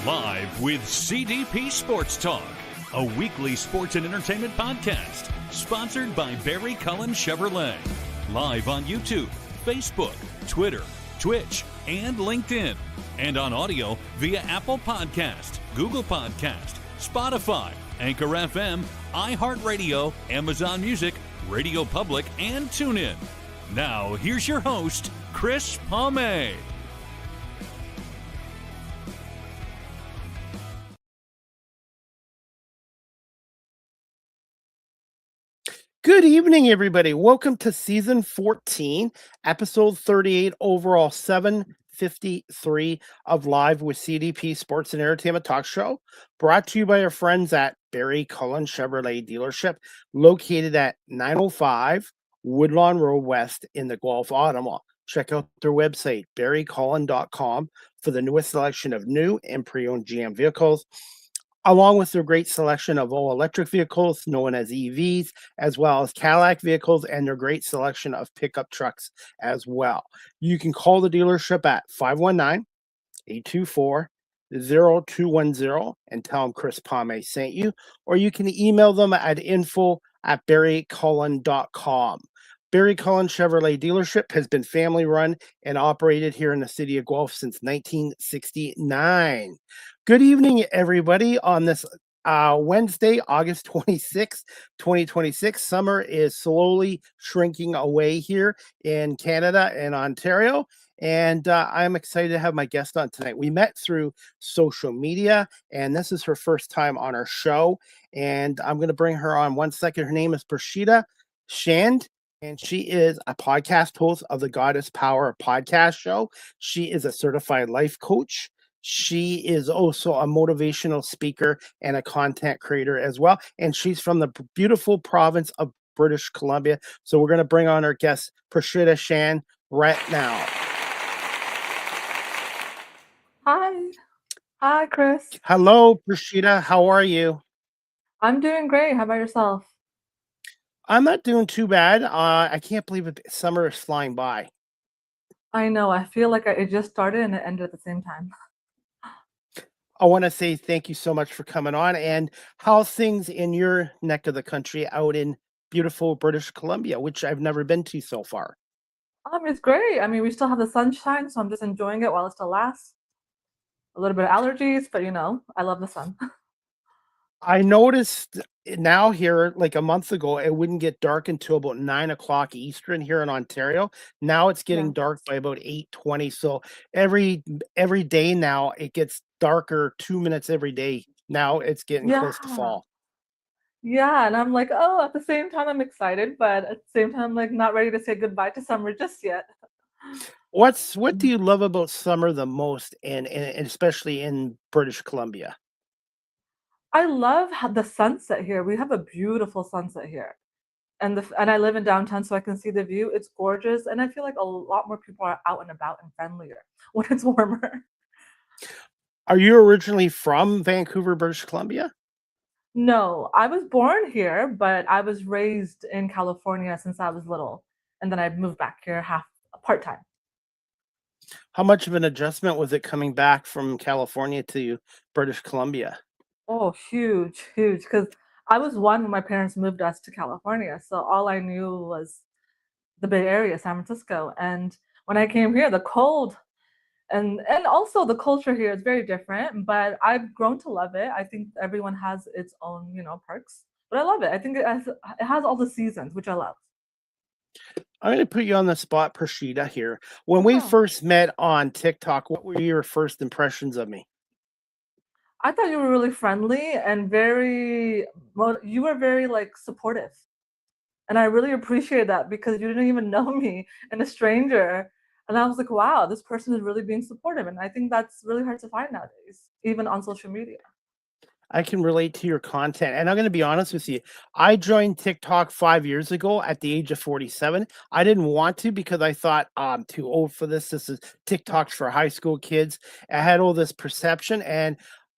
Live with CDP Sports Talk, a weekly sports and entertainment podcast sponsored by Barry Cullen Chevrolet. Live on YouTube, Facebook, Twitter, Twitch, and LinkedIn. And on audio via Apple Podcast, Google Podcast, Spotify, Anchor FM, iHeartRadio, Amazon Music, Radio Public, and TuneIn. Now, here's your host, Chris Palme. Good evening, everybody. Welcome to season 14, episode 38, overall 753 of Live with CDP Sports and Entertainment Talk Show, brought to you by our friends at Barry Cullen Chevrolet Dealership, located at 905 Woodlawn Road West in the Guelph Auto Mall. Check out their website, barrycullen.com, for the newest selection of new and pre-owned GM vehicles, along with their great selection of all-electric vehicles known as EVs, as well as Cadillac vehicles and their great selection of pickup trucks as well. You can call the dealership at 519-824-0210 and tell them Chris Palme sent you, or you can email them at info@barrycullen.com. Barry Cullen Chevrolet Dealership has been family-run and operated here in the city of Guelph since 1969. Good evening, everybody, on this Wednesday, August 26, 2026. Summer is slowly shrinking away here in Canada and Ontario, and I'm excited to have my guest on tonight. We met through social media, and this is her first time on our show, and I'm going to bring her on one second. Her name is Prashita Chand, and she is a podcast host of the Goddess Power podcast show. She is a certified life coach. She is also a motivational speaker and a content creator as well. And she's from the beautiful province of British Columbia. So we're going to bring on our guest, Prashita Chand, right now. Hi. Hi, Chris. Hello, Prashita. How are you? I'm doing great. How about yourself? I'm not doing too bad. I can't believe it. Summer is flying by. I know. I feel like it just started and it ended at the same time. I want to say thank you so much for coming on. And how's things in your neck of the country out in beautiful British Columbia, which I've never been to so far? It's great. I mean, we still have the sunshine, so I'm just enjoying it while it still lasts. A little bit of allergies, but I love the sun. I noticed now here, like a month ago, it wouldn't get dark until about 9 o'clock Eastern here in Ontario. Now it's getting Yeah. dark by about 8:20. So every day now it gets darker 2 minutes every day. Now it's getting close to Yeah. fall. Yeah. And I'm like, oh, at the same time, I'm excited, but at the same time, I'm like not ready to say goodbye to summer just yet. What do you love about summer the most, and especially in British Columbia? I love the sunset here. We have a beautiful sunset here. And I live in downtown, so I can see the view. It's gorgeous, and I feel like a lot more people are out and about and friendlier when it's warmer. Are you originally from Vancouver, British Columbia? No, I was born here, but I was raised in California since I was little, and then I moved back here part-time. How much of an adjustment was it coming back from California to British Columbia? Oh, huge, huge, because I was one when my parents moved us to California, so all I knew was the Bay Area, San Francisco. And when I came here, the cold and also the culture here is very different, but I've grown to love it. I think everyone has its own, perks, but I love it. I think it has all the seasons, which I love. I'm going to put you on the spot, Prashita, here. When we Oh, first met on TikTok, what were your first impressions of me? I thought you were really friendly and you were very like supportive. And I really appreciate that because you didn't even know me and a stranger. And I was like, wow, this person is really being supportive. And I think that's really hard to find nowadays, even on social media. I can relate to your content. And I'm going to be honest with you. I joined TikTok 5 years ago at the age of 47. I didn't want to because I thought I'm too old for this. This is TikTok's for high school kids. I had all this perception. And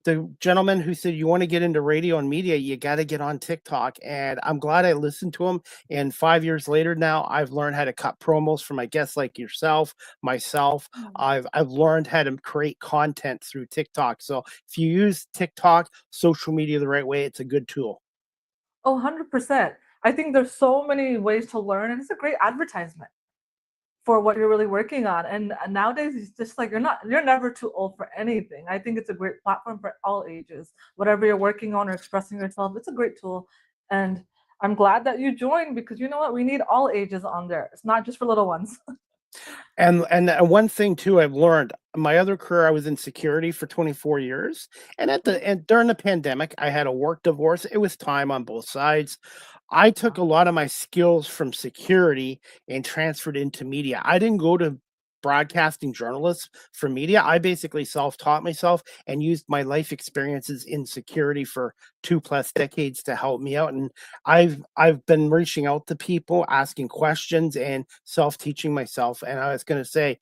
the gentleman who said, you want to get into radio and media, you got to get on TikTok. And I'm glad I listened to him. And 5 years later now, I've learned how to cut promos for my guests like yourself, myself. Mm. I've learned how to create content through TikTok. So if you use TikTok, social media the right way, it's a good tool. Oh, 100%. I think there's so many ways to learn, and it's a great advertisement for what you're really working on. And nowadays, it's just like you're never too old for anything. I think it's a great platform for all ages. Whatever you're working on or expressing yourself, it's a great tool. And I'm glad that you joined, because you know what? We need all ages on there. It's not just for little ones. And one thing too, I've learned my other career, I was in security for 24 years. And during the pandemic, I had a work divorce. It was time on both sides. I took a lot of my skills from security and transferred into media. I didn't go to broadcasting journalists for media. I basically self-taught myself and used my life experiences in security for 2+ decades to help me out. And I've been reaching out to people, asking questions, and self-teaching myself. And I was going to say,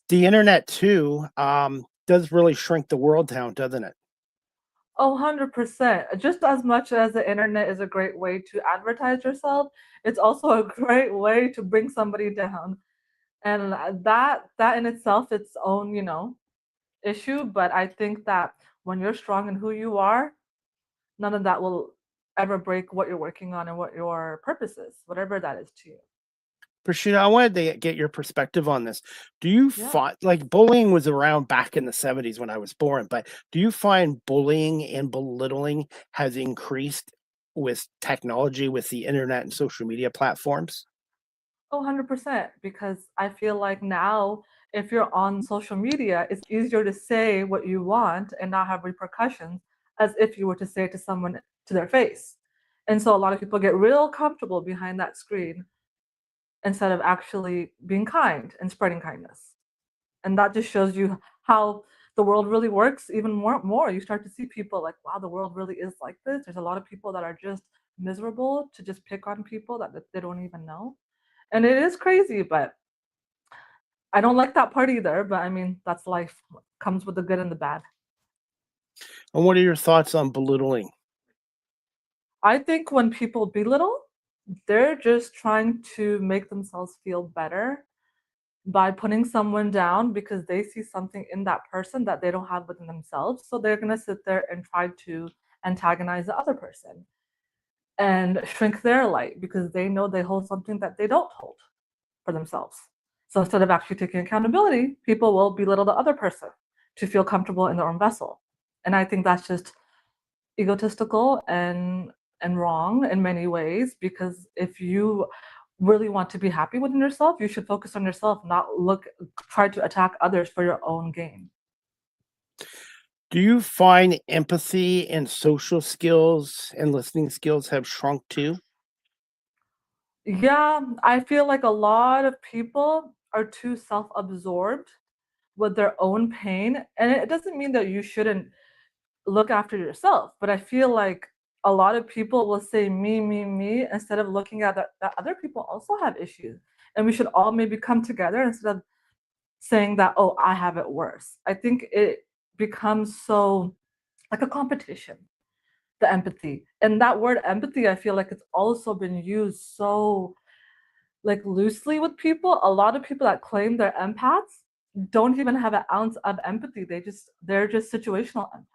the internet too does really shrink the world down, doesn't it? Oh, 100%. Just as much as the internet is a great way to advertise yourself, it's also a great way to bring somebody down. And that in itself, its own, issue. But I think that when you're strong in who you are, none of that will ever break what you're working on and what your purpose is, whatever that is to you. Prashita, I wanted to get your perspective on this. Do you Yeah. find, like, bullying was around back in the 70s when I was born, but do you find bullying and belittling has increased with technology, with the internet and social media platforms? Oh, 100%. Because I feel like now, if you're on social media, it's easier to say what you want and not have repercussions as if you were to say it to someone to their face. And so a lot of people get real comfortable behind that screen instead of actually being kind and spreading kindness. And that just shows you how the world really works even more. You start to see people like, wow, the world really is like this. There's a lot of people that are just miserable to just pick on people that they don't even know. And it is crazy, but I don't like that part either. But I mean, that's life. Comes with the good and the bad. And what are your thoughts on belittling? I think when people belittle, they're just trying to make themselves feel better by putting someone down because they see something in that person that they don't have within themselves. So they're going to sit there and try to antagonize the other person and shrink their light because they know they hold something that they don't hold for themselves. So instead of actually taking accountability, people will belittle the other person to feel comfortable in their own vessel. And I think that's just egotistical and wrong in many ways, because if you really want to be happy within yourself, you should focus on yourself, not try to attack others for your own gain. Do you find empathy and social skills and listening skills have shrunk too? Yeah, I feel like a lot of people are too self-absorbed with their own pain. And it doesn't mean that you shouldn't look after yourself, but I feel like a lot of people will say me instead of looking at that other people also have issues. And we should all maybe come together instead of saying that, oh, I have it worse. I think it becomes so like a competition, the empathy. And that word empathy, I feel like it's also been used so like loosely with people. A lot of people that claim they're empaths don't even have an ounce of empathy. They're just situational empaths.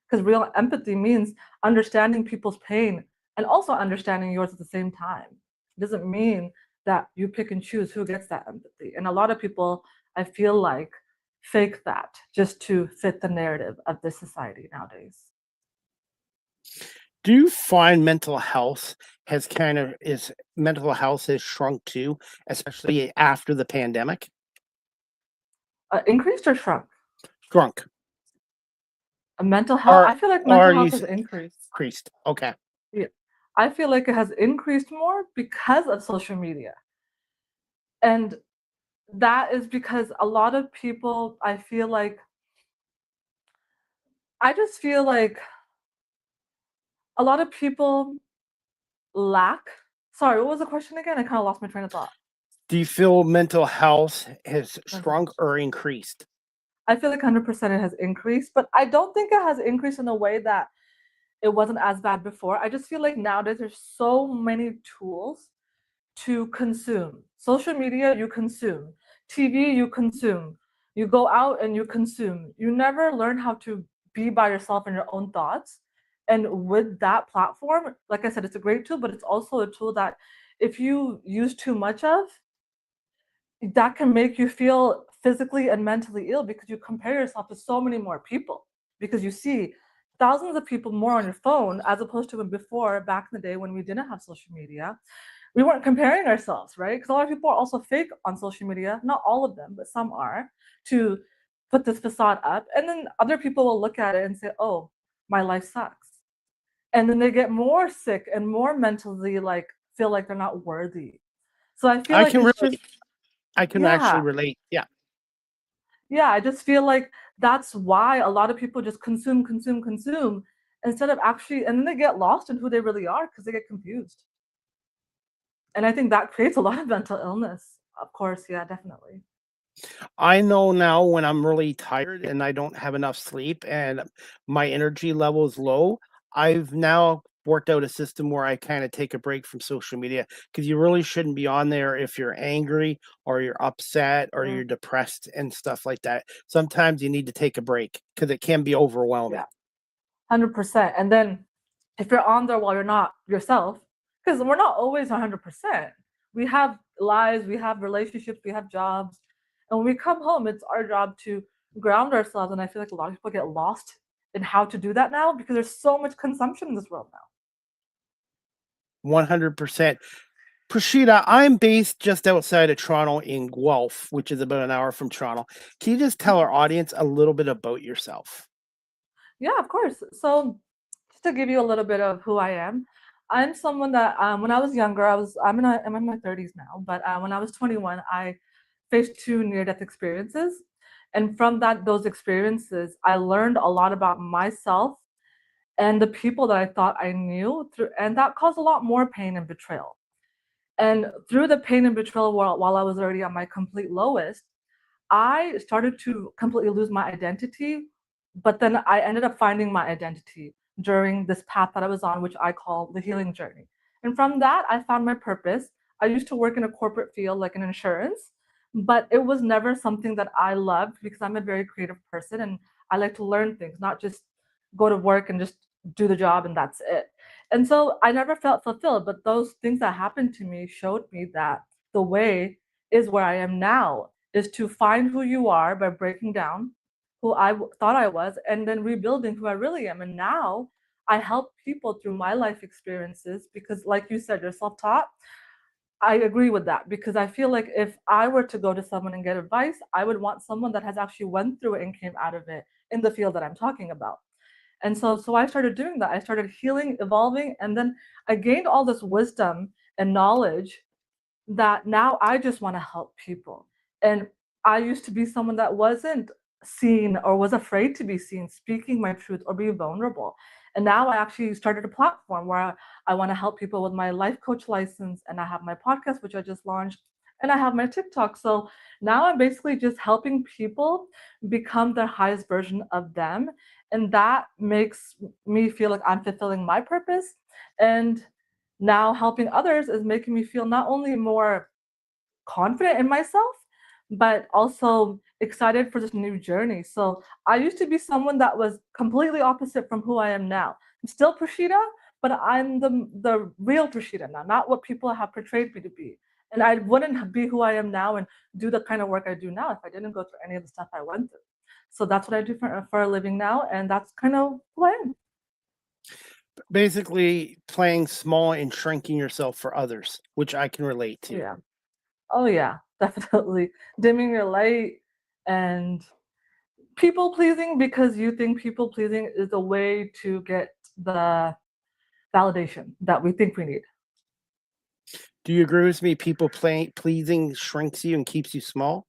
Because real empathy means understanding people's pain and also understanding yours at the same time. It doesn't mean that you pick and choose who gets that empathy. And a lot of people, I feel like, fake that just to fit the narrative of this society nowadays. Do you find mental health has shrunk too, especially after the pandemic? Increased or shrunk? Shrunk. Mental health, Or I feel like mental are you health has increased. increased? Okay. Yeah. I feel like it has increased more because of social media. And that is because a lot of people, I just feel like a lot of people lack. Sorry, what was the question again? I kind of lost my train of thought. Do you feel mental health has Mental shrunk health. or increased? I feel like 100% it has increased, but I don't think it has increased in a way that it wasn't as bad before. I just feel like nowadays there's so many tools to consume. Social media, you consume. TV, you consume. You go out and you consume. You never learn how to be by yourself in your own thoughts. And with that platform, like I said, it's a great tool, but it's also a tool that if you use too much of, that can make you feel physically and mentally ill because you compare yourself to so many more people because you see thousands of people more on your phone as opposed to when before back in the day when we didn't have social media we weren't comparing ourselves, right? Because a lot of people are also fake on social media, not all of them but some are, to put this facade up, and then other people will look at it and say, oh, my life sucks, and then they get more sick and more mentally like feel like they're not worthy. So I feel I like can it's really, just I can actually yeah. relate. Yeah. Yeah, I just feel like that's why a lot of people just consume, consume, consume instead of actually, and then they get lost in who they really are because they get confused. And I think that creates a lot of mental illness. Of course, yeah, definitely. I know now when I'm really tired and I don't have enough sleep and my energy level is low, I've now worked out a system where I kind of take a break from social media because you really shouldn't be on there if you're angry or you're upset or Yeah, you're depressed and stuff like that. Sometimes you need to take a break because it can be overwhelming. yeah, 100%. And then if you're on there while you're not yourself, because we're not always 100%. We have lives, we have relationships, we have jobs. And when we come home, it's our job to ground ourselves. And I feel like a lot of people get lost in how to do that now because there's so much consumption in this world now. 100%. Prashita, I'm based just outside of Toronto in Guelph, which is about an hour from Toronto. Can you just tell our audience a little bit about yourself? Yeah, of course. So, just to give you a little bit of who I am, I'm someone that when I was younger, I'm in my 30s now, but when I was 21, I faced two near-death experiences, and from those experiences, I learned a lot about myself and the people that I thought I knew through, and that caused a lot more pain and betrayal. And through the pain and betrayal, while I was already at my complete lowest, I started to completely lose my identity, but then I ended up finding my identity during this path that I was on, which I call the healing journey. And from that, I found my purpose. I used to work in a corporate field like in insurance, but it was never something that I loved because I'm a very creative person and I like to learn things, not just go to work and just do the job and that's it. And so I never felt fulfilled, but those things that happened to me showed me that the way is where I am now is to find who you are by breaking down who thought I was and then rebuilding who I really am. And now I help people through my life experiences because, like you said, you're self taught. I agree with that because I feel like if I were to go to someone and get advice, I would want someone that has actually went through it and came out of it in the field that I'm talking about. And so I started doing that. I started healing, evolving, and then I gained all this wisdom and knowledge that now I just want to help people. And I used to be someone that wasn't seen or was afraid to be seen, speaking my truth or be vulnerable. And now I actually started a platform where I want to help people with my life coach license. And I have my podcast, which I just launched, and I have my TikTok. So now I'm basically just helping people become their highest version of them. And that makes me feel like I'm fulfilling my purpose. And now helping others is making me feel not only more confident in myself, but also excited for this new journey. So I used to be someone that was completely opposite from who I am now. I'm still Prashita, but I'm the real Prashita now, not what people have portrayed me to be. And I wouldn't be who I am now and do the kind of work I do now if I didn't go through any of the stuff I went through. So that's what I do for a living now, and that's kind of who I am. Basically, playing small and shrinking yourself for others, which I can relate to. Yeah. Oh yeah, definitely. Dimming your light and people pleasing because you think people pleasing is a way to get the validation that we think we need. Do you agree with me? People pleasing shrinks you and keeps you small.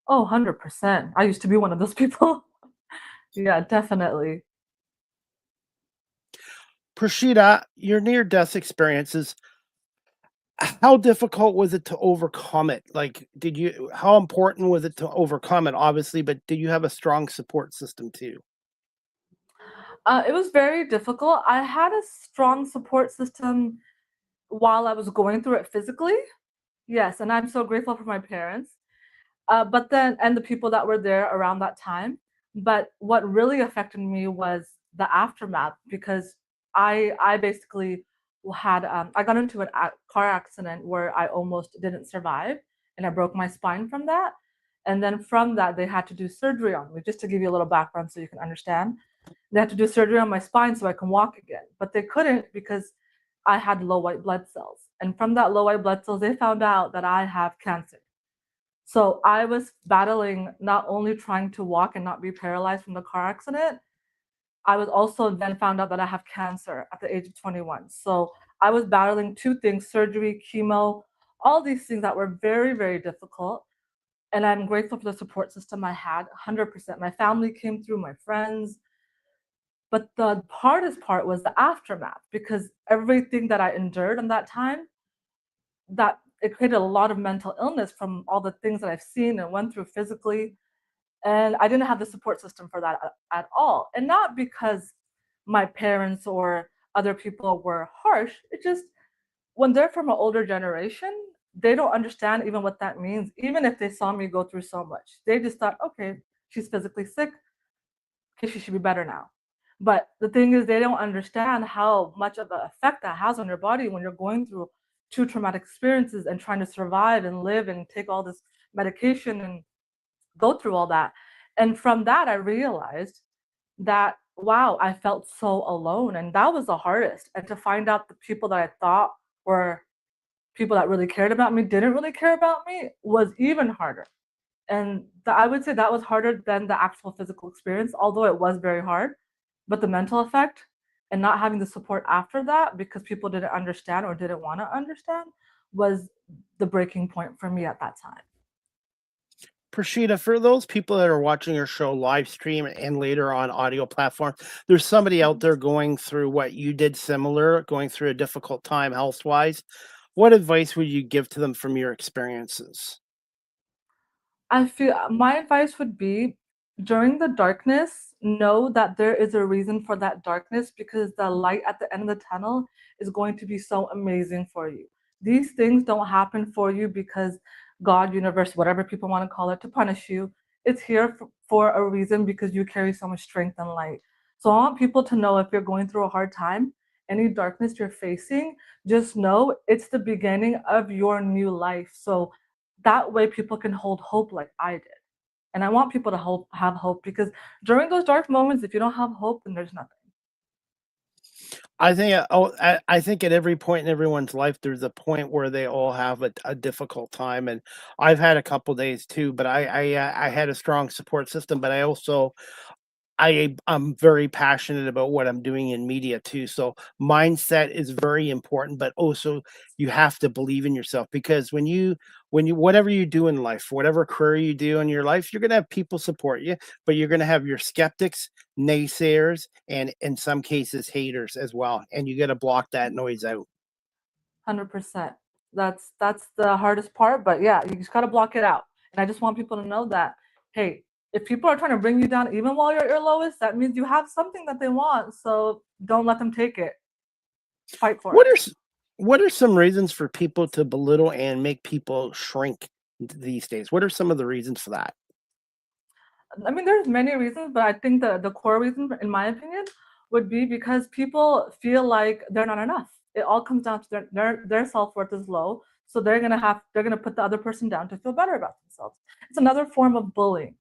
Oh, 100%. I used to be one of those people. Yeah, definitely. Prashita, your near death experiences, How difficult was it to overcome it? Like, how important was it to overcome it, obviously, but did you have a strong support system too? It was very difficult. I had a strong support system while I was going through it physically. Yes, and I'm so grateful for my parents. But then, and the people that were there around that time. But what really affected me was the aftermath because I basically I got into a car accident where I almost didn't survive, and I broke my spine from that. And then from that, they had to do surgery on me. Just to give you a little background so you can understand, they had to do surgery on my spine so I can walk again. But they couldn't because I had low white blood cells. And from that low white blood cells, they found out that I have cancer. So I was battling not only trying to walk and not be paralyzed from the car accident, I was also then found out that I have cancer at the age of 21. So I was battling two things: surgery, chemo, all these things that were very, very difficult. And I'm grateful for the support system I had, 100%. My family came through, my friends. But the hardest part was the aftermath because everything that I endured in that time, that it created a lot of mental illness from all the things that I've seen and went through physically. And I didn't have the support system for that at all. And not because my parents or other people were harsh. It just, when they're from an older generation, they don't understand even what that means, even if they saw me go through so much. They just thought, okay, she's physically sick. Okay, she should be better now. But the thing is, they don't understand how much of an effect that has on your body when you're going through two traumatic experiences and trying to survive and live and take all this medication and go through all that. And from that, I realized that, wow, I felt so alone. And that was the hardest. And to find out the people that I thought were people that really cared about me didn't really care about me was even harder. And I would say that was harder than the actual physical experience, although it was very hard. But the mental effect and not having the support after that because people didn't understand or didn't want to understand was the breaking point for me at that time. Prashita, for those people that are watching your show live stream and later on audio platform, there's somebody out there going through what you did similar, going through a difficult time health wise. What advice would you give to them from your experiences? I feel my advice would be during the darkness, know that there is a reason for that darkness because the light at the end of the tunnel is going to be so amazing for you. These things don't happen for you because God, universe, whatever people want to call it, to punish you. It's here for a reason because you carry so much strength and light. So I want people to know if you're going through a hard time, any darkness you're facing, just know it's the beginning of your new life. So that way people can hold hope like I did. And I want people to have hope because during those dark moments, if you don't have hope, then there's nothing. I think at every point in everyone's life, there's a point where they all have a difficult time, and I've had a couple days too. But I had a strong support system, but I'm very passionate about what I'm doing in media too. So mindset is very important, but also you have to believe in yourself because when you whatever you do in life, whatever career you do in your life, you're gonna have people support you, but you're gonna have your skeptics, naysayers, and in some cases haters as well. And you gotta block that noise out. 100%. That's the hardest part, but yeah, you just gotta block it out. And I just want people to know that, hey, if people are trying to bring you down, even while you're at your lowest, that means you have something that they want. So don't let them take it. Fight for What it. are s- what are some reasons for people to belittle and make people shrink these days? What are some of the reasons for that? I mean, there's many reasons, but I think the core reason, in my opinion, would be because people feel like they're not enough. It all comes down to their self worth is low, so they're gonna put the other person down to feel better about themselves. It's another form of bullying.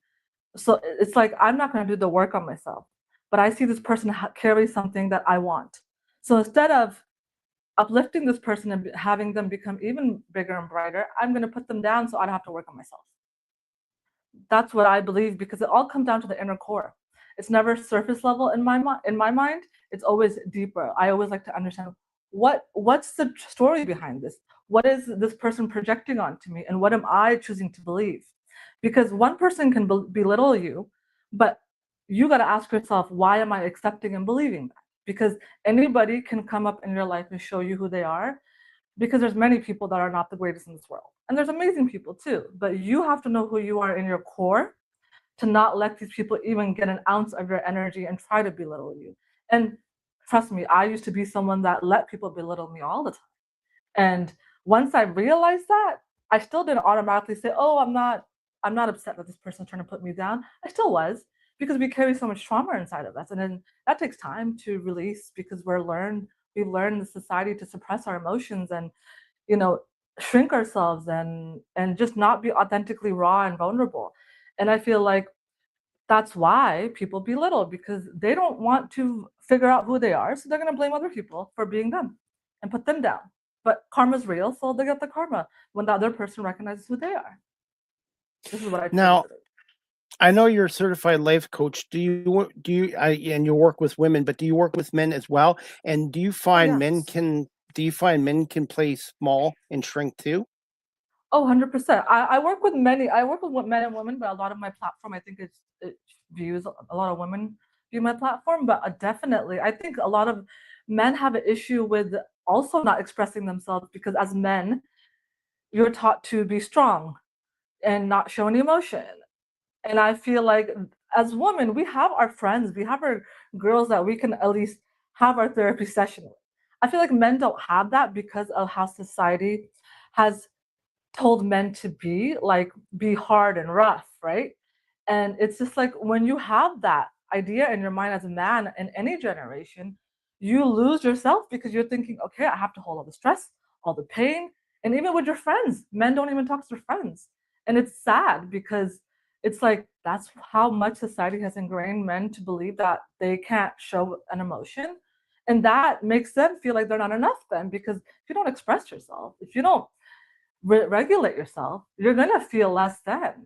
So it's like I'm not gonna do the work on myself, but I see this person carry something that I want. So instead of uplifting this person and having them become even bigger and brighter, I'm gonna put them down so I don't have to work on myself. That's what I believe because it all comes down to the inner core. It's never surface level in my mind. It's always deeper. I always like to understand what's the story behind this? What is this person projecting onto me and what am I choosing to believe? Because one person can belittle you, but you got to ask yourself, why am I accepting and believing that? Because anybody can come up in your life and show you who they are, because there's many people that are not the greatest in this world. And there's amazing people too, but you have to know who you are in your core to not let these people even get an ounce of your energy and try to belittle you. And trust me, I used to be someone that let people belittle me all the time. And once I realized that, I still didn't automatically say, "Oh, I'm not upset that this person's trying to put me down." I still was, because we carry so much trauma inside of us, and then that takes time to release, because we've learned in society to suppress our emotions and, you know, shrink ourselves and just not be authentically raw and vulnerable. And I feel like that's why people belittle, because they don't want to figure out who they are, so they're going to blame other people for being them and put them down. But karma's real, so they get the karma when the other person recognizes who they are. This is what I truly Now, believe. I know you're a certified life coach. And you work with women, but do you work with men as well? And Oh, yes. do you find men can play small and shrink too? Oh, 100%. I work with men and women, but a lot of my platform, I think it views a lot of women view my platform, but definitely, I think a lot of men have an issue with also not expressing themselves, because as men, you're taught to be strong and not show any emotion. And I feel like as women, we have our friends, we have our girls that we can at least have our therapy session with. I feel like men don't have that because of how society has told men to be, like, be hard and rough, right? And it's just like when you have that idea in your mind as a man in any generation, you lose yourself, because you're thinking, okay, I have to hold all the stress, all the pain. And even with your friends, men don't even talk to their friends. And it's sad, because it's like that's how much society has ingrained men to believe that they can't show an emotion. And that makes them feel like they're not enough then, because if you don't express yourself, if you don't regulate yourself, you're gonna feel less than,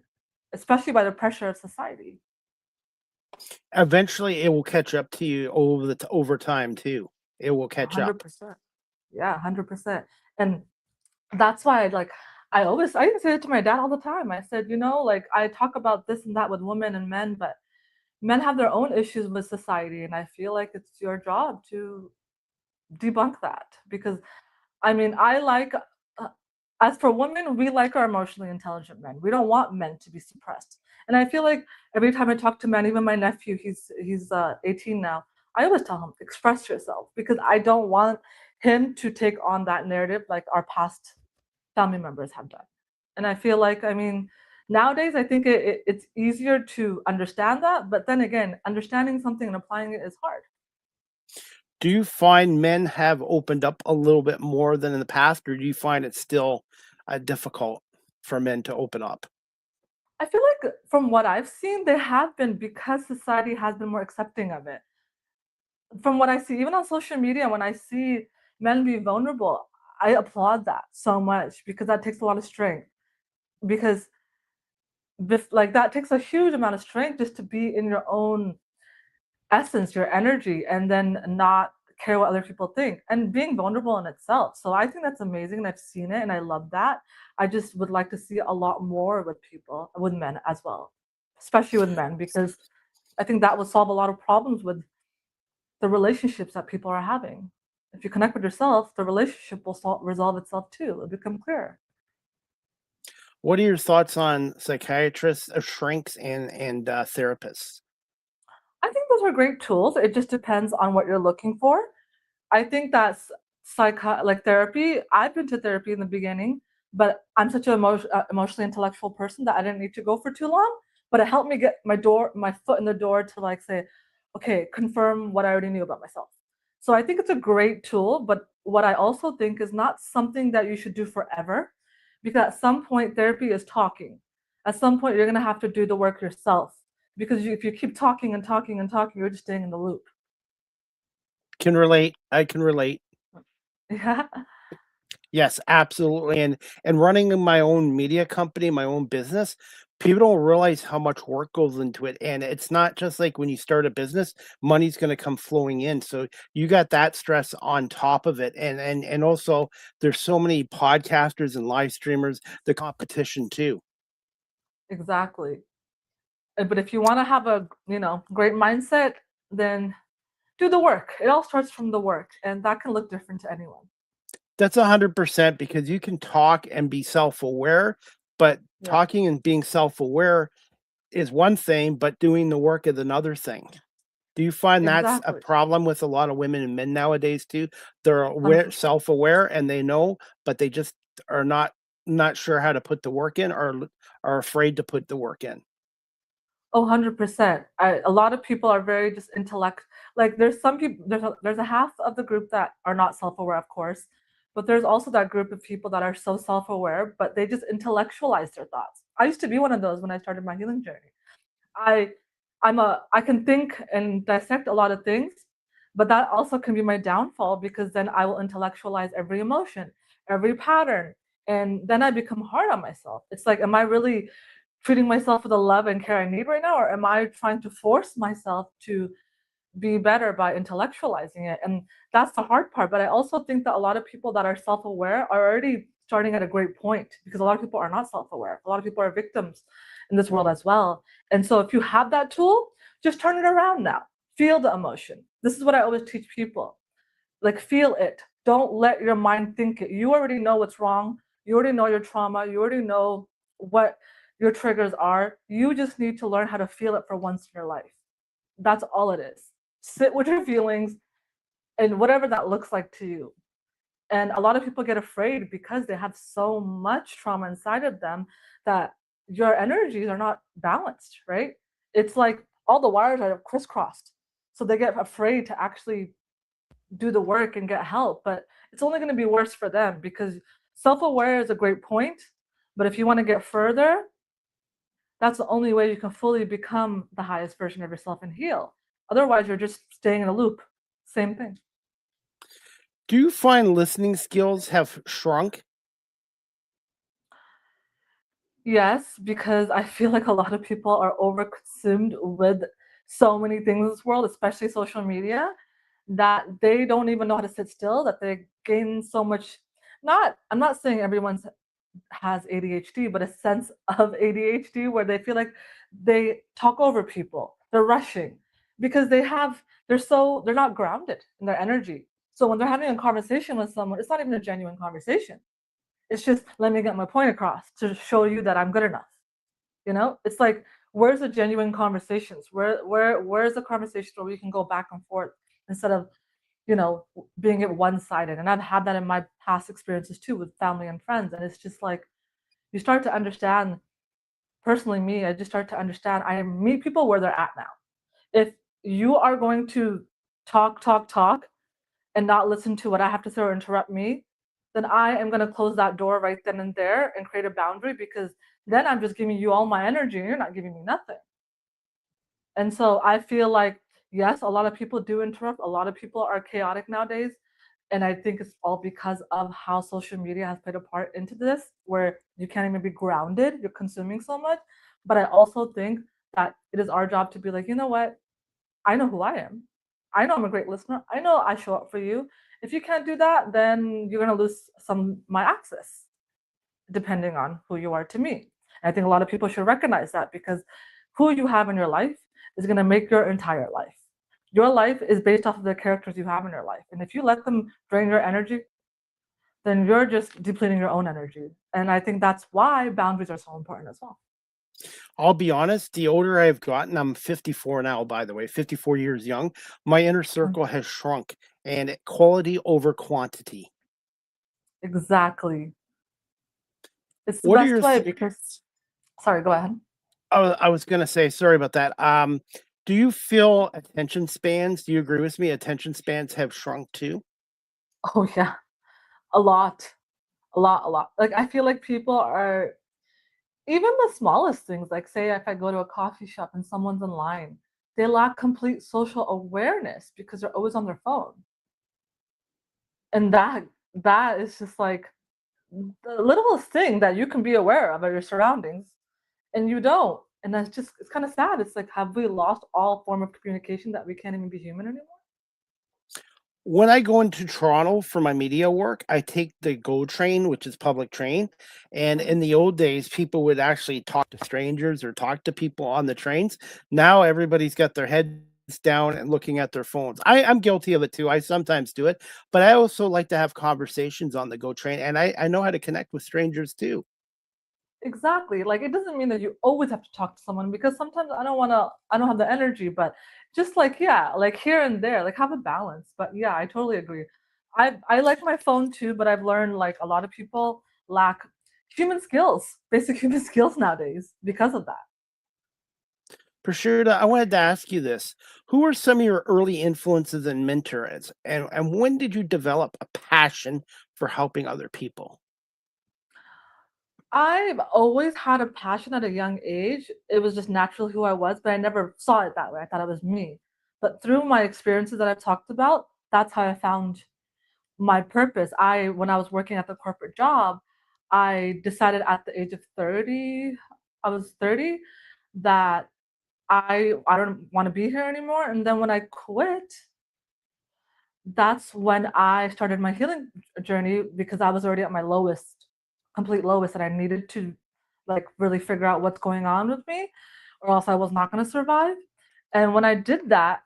especially by the pressure of society. Eventually, it will catch up to you over time too. It will catch up. 100%. Yeah, 100%. And that's why I even say it to my dad all the time. I said, like, I talk about this and that with women and men, but men have their own issues with society, and I feel like it's your job to debunk that, because I mean, uh, as for women, we like our emotionally intelligent men. We don't want men to be suppressed. And I feel like every time I talk to men, even my nephew, he's 18 now. I always tell him, express yourself, because I don't want him to take on that narrative like our past family members have done. And I feel like, I mean, nowadays I think it's easier to understand that, but then again, understanding something and applying it is hard. Do you find men have opened up a little bit more than in the past, or do you find it still difficult for men to open up? I feel like from what I've seen, they have been, because society has been more accepting of it. From what I see, even on social media, when I see men be vulnerable, I applaud that so much, because that takes a lot of strength. Because like that takes a huge amount of strength just to be in your own essence, your energy, and then not care what other people think, and being vulnerable in itself. So I think that's amazing, and I've seen it, and I love that. I just would like to see a lot more with people, with men as well, especially with men, because I think that would solve a lot of problems with the relationships that people are having. If you connect with yourself, the relationship will resolve itself too. It'll become clear. What are your thoughts on psychiatrists, shrinks, and therapists? I think those are great tools. It just depends on what you're looking for. I think that's like therapy. I've been to therapy in the beginning, but I'm such an emotionally intellectual person that I didn't need to go for too long. But it helped me get my foot in the door to, like, say, okay, confirm what I already knew about myself. So I think it's a great tool, but what I also think is not something that you should do forever, because at some point therapy is talking. At some point you're gonna have to do the work yourself, because if you keep talking and talking and talking, you're just staying in the loop. Can relate. I can relate. Yeah. Yes, absolutely. And running my own media company, my own business, people don't realize how much work goes into it. And it's not just like when you start a business, money's going to come flowing in. So you got that stress on top of it. And also there's so many podcasters and live streamers, the competition too. Exactly. But if you want to have a, great mindset, then do the work. It all starts from the work, and that can look different to anyone. That's 100% because you can talk and be self-aware, but Yeah, talking and being self-aware is one thing, but doing the work is another thing. Do you find that's a exactly. problem with a lot of women and men nowadays too? They're aware, 100%. self-aware, and they know, but they just are not sure how to put the work in, or are afraid to put the work in. Oh, 100%. A lot of people are very just like there's some people there's a half of the group that are not self-aware, of course, but there's also that group of people that are so self-aware, but they just intellectualize their thoughts. I used to be one of those when I started my healing journey. I I can think and dissect a lot of things, but that also can be my downfall because then I will intellectualize every emotion, every pattern, and then I become hard on myself. It's like, am I really treating myself with the love and care I need right now, or am I trying to force myself to be better by intellectualizing it? And that's the hard part. But I also think that a lot of people that are self-aware are already starting at a great point because a lot of people are not self-aware. A lot of people are victims in this world as well. And so if you have that tool, just turn it around now. Feel the emotion. This is what I always teach people. Like, feel it. Don't let your mind think it. You already know what's wrong. You already know your trauma. You already know what your triggers are. You just need to learn how to feel it for once in your life. That's all it is. Sit with your feelings and whatever that looks like to you. And a lot of people get afraid because they have so much trauma inside of them that your energies are not balanced, right? It's like all the wires are crisscrossed. So they get afraid to actually do the work and get help, but it's only going to be worse for them because self-aware is a great point, but if you want to get further, that's the only way you can fully become the highest version of yourself and heal. Otherwise, you're just staying in a loop. Same thing. Do you find listening skills have shrunk? Yes, because I feel like a lot of people are overconsumed with so many things in this world, especially social media, that they don't even know how to sit still, that they gain so much. I'm not saying everyone's has ADHD, but a sense of ADHD where they feel like they talk over people. They're rushing because they're not grounded in their energy. So when they're having a conversation with someone, it's not even a genuine conversation. It's just, let me get my point across to show you that I'm good enough. It's like, where's the genuine conversations? Where's the conversation where we can go back and forth instead of being it one-sided? And I've had that in my past experiences too with family and friends. And it's just like, you start to understand, personally, me, I just start to understand, I meet people where they're at now. If you are going to talk and not listen to what I have to say or interrupt me, then I am going to close that door right then and there and create a boundary, because then I'm just giving you all my energy and you're not giving me nothing. And so I feel like, yes, a lot of people do interrupt. A lot of people are chaotic nowadays. And I think it's all because of how social media has played a part into this, where you can't even be grounded. You're consuming so much. But I also think that it is our job to be like, you know what? I know who I am. I know I'm a great listener. I know I show up for you. If you can't do that, then you're going to lose some my access, depending on who you are to me. And I think a lot of people should recognize that, because who you have in your life is going to make your entire life. Your life is based off of the characters you have in your life. And if you let them drain your energy, then you're just depleting your own energy. And I think that's why boundaries are so important as well. I'll be honest, the older I've gotten, I'm 54 now, by the way, 54 years young. My inner Mm. circle has shrunk, and quality over quantity. Exactly. It's the What are best your way because, sorry, go ahead. I was gonna say, sorry about that. Do you feel attention spans? Do you agree with me? Attention spans have shrunk too? Oh, yeah, a lot, a lot, a lot. Like, I feel like people are, even the smallest things, like, say, if I go to a coffee shop and someone's in line, they lack complete social awareness because they're always on their phone. And that is just like the littlest thing that you can be aware of your surroundings, and you don't. And that's just, it's kind of sad. It's like, have we lost all form of communication that we can't even be human anymore? When I go into Toronto for my media work, I take the GO train, which is public train. And Mhm. in the old days, people would actually talk to strangers or talk to people on the trains. Now everybody's got their head down and looking at their phones. I'm guilty of it too. I sometimes do it, but I also like to have conversations on the go train, and I know how to connect with strangers too. Exactly. Like it doesn't mean that you always have to talk to someone because sometimes I don't have the energy, but just like yeah, like here and there, like have a balance. But yeah, I totally agree. I like my phone too, but I've learned like a lot of people lack human skills, basic human skills nowadays because of that. Prashita, I wanted to ask you this. Who were some of your early influences and mentors? And when did you develop a passion for helping other people? I've always had a passion at a young age. It was just naturally who I was, but I never saw it that way. I thought it was me. But through my experiences that I've talked about, that's how I found my purpose. When I was working at the corporate job, I decided at the age of 30, I was 30, that I don't want to be here anymore. And then when I quit, that's when I started my healing journey because I was already at my lowest, complete lowest, and I needed to like really figure out what's going on with me, or else I was not going to survive. And when I did that,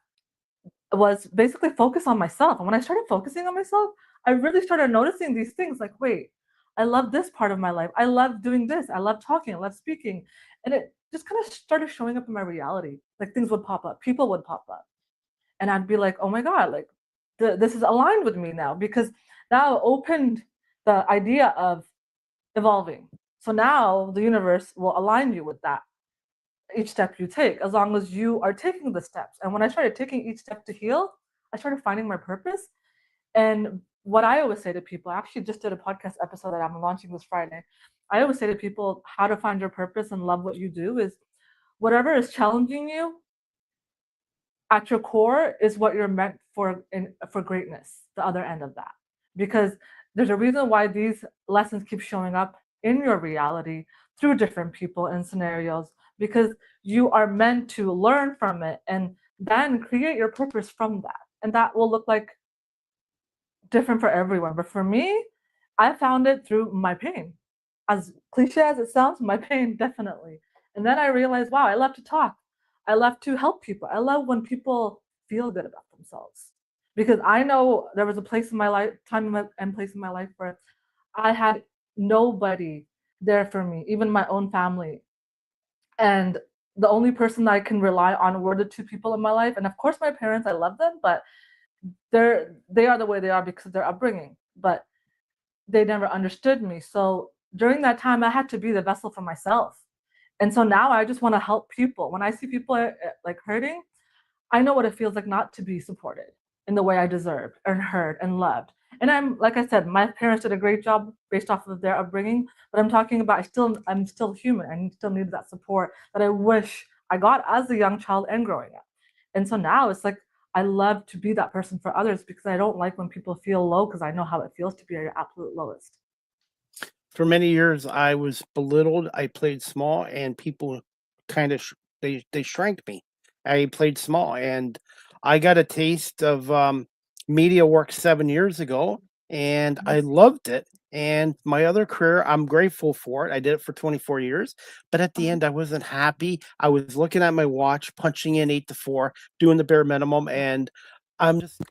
was basically focus on myself. And when I started focusing on myself, I really started noticing these things like, wait, I love this part of my life. I love doing this. I love talking. I love speaking. And it just kind of started showing up in my reality. Like things would pop up, people would pop up. And I'd be like, oh my God, like this is aligned with me now because now it opened the idea of evolving. So now the universe will align you with that each step you take, as long as you are taking the steps. And when I started taking each step to heal, I started finding my purpose. And what I always say to people, I actually just did a podcast episode that I'm launching this Friday. I always say to people how to find your purpose and love what you do is whatever is challenging you at your core is what you're meant for greatness, the other end of that. Because there's a reason why these lessons keep showing up in your reality through different people and scenarios because you are meant to learn from it and then create your purpose from that. And that will look like different for everyone. But for me, I found it through my pain. As cliche as it sounds, my pain definitely. And then I realized, wow, I love to talk. I love to help people. I love when people feel good about themselves. Because I know there was a place in my life, and place in my life where I had nobody there for me, even my own family. And the only person that I can rely on were the two people in my life. And of course, my parents, I love them, but they are the way they are because of their upbringing. But they never understood me. So during that time, I had to be the vessel for myself. And so now I just want to help people. When I see people like hurting, I know what it feels like not to be supported in the way I deserved and heard and loved. And I'm like I said, my parents did a great job based off of their upbringing, but I'm talking about I'm still human. I still need that support that I wish I got as a young child and growing up. And so now it's like I love to be that person for others because I don't like when people feel low because I know how it feels to be at your absolute lowest. For many years, I was belittled. I played small, and people kind of they shrank me. I played small, and I got a taste of media work 7 years ago, and I Yes. loved it. And my other career, I'm grateful for it. I did it for 24 years, but at the end, I wasn't happy. I was looking at my watch, punching in 8 to 4, doing the bare minimum, and I'm just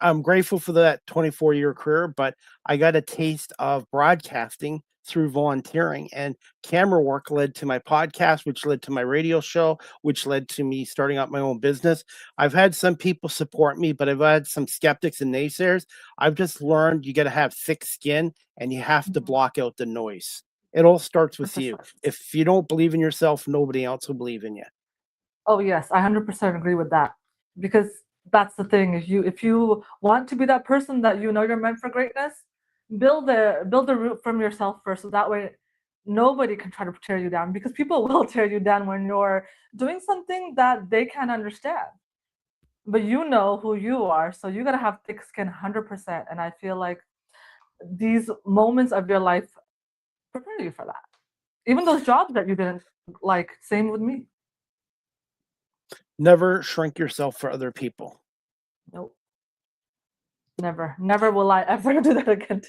I'm grateful for that 24-year career, but I got a taste of broadcasting through volunteering, and camera work led to my podcast, which led to my radio show, which led to me starting up my own business. I've had some people support me, but I've had some skeptics and naysayers. I've just learned you got to have thick skin and you have to Mhm. block out the noise. It all starts with For you. sure. If you don't believe in yourself, nobody else will believe in you. Oh yes, I 100% agree with that. Because that's the thing, if you want to be that person that you know you're meant for greatness, build the root from yourself first. So that way nobody can try to tear you down because people will tear you down when you're doing something that they can't understand. But you know who you are, so you gotta have thick skin 100%. And I feel like these moments of your life prepare you for that. Even those jobs that you didn't like, same with me. Never shrink yourself for other people. Nope. Never, never will I ever do that again.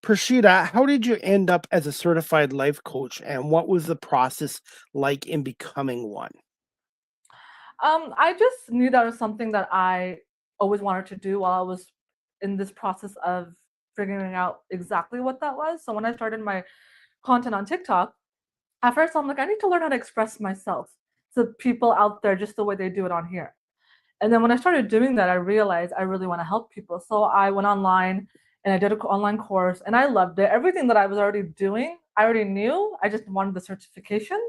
Prashita, how did you end up as a certified life coach, and what was the process like in becoming one? I just knew that was something that I always wanted to do while I was in this process of figuring out exactly what that was. So when I started my content on TikTok, at first I'm like, I need to learn how to express myself to people out there just the way they do it on here. And then when I started doing that, I realized I really want to help people. So I went online and I did an online course and I loved it. Everything that I was already doing, I already knew. I just wanted the certification,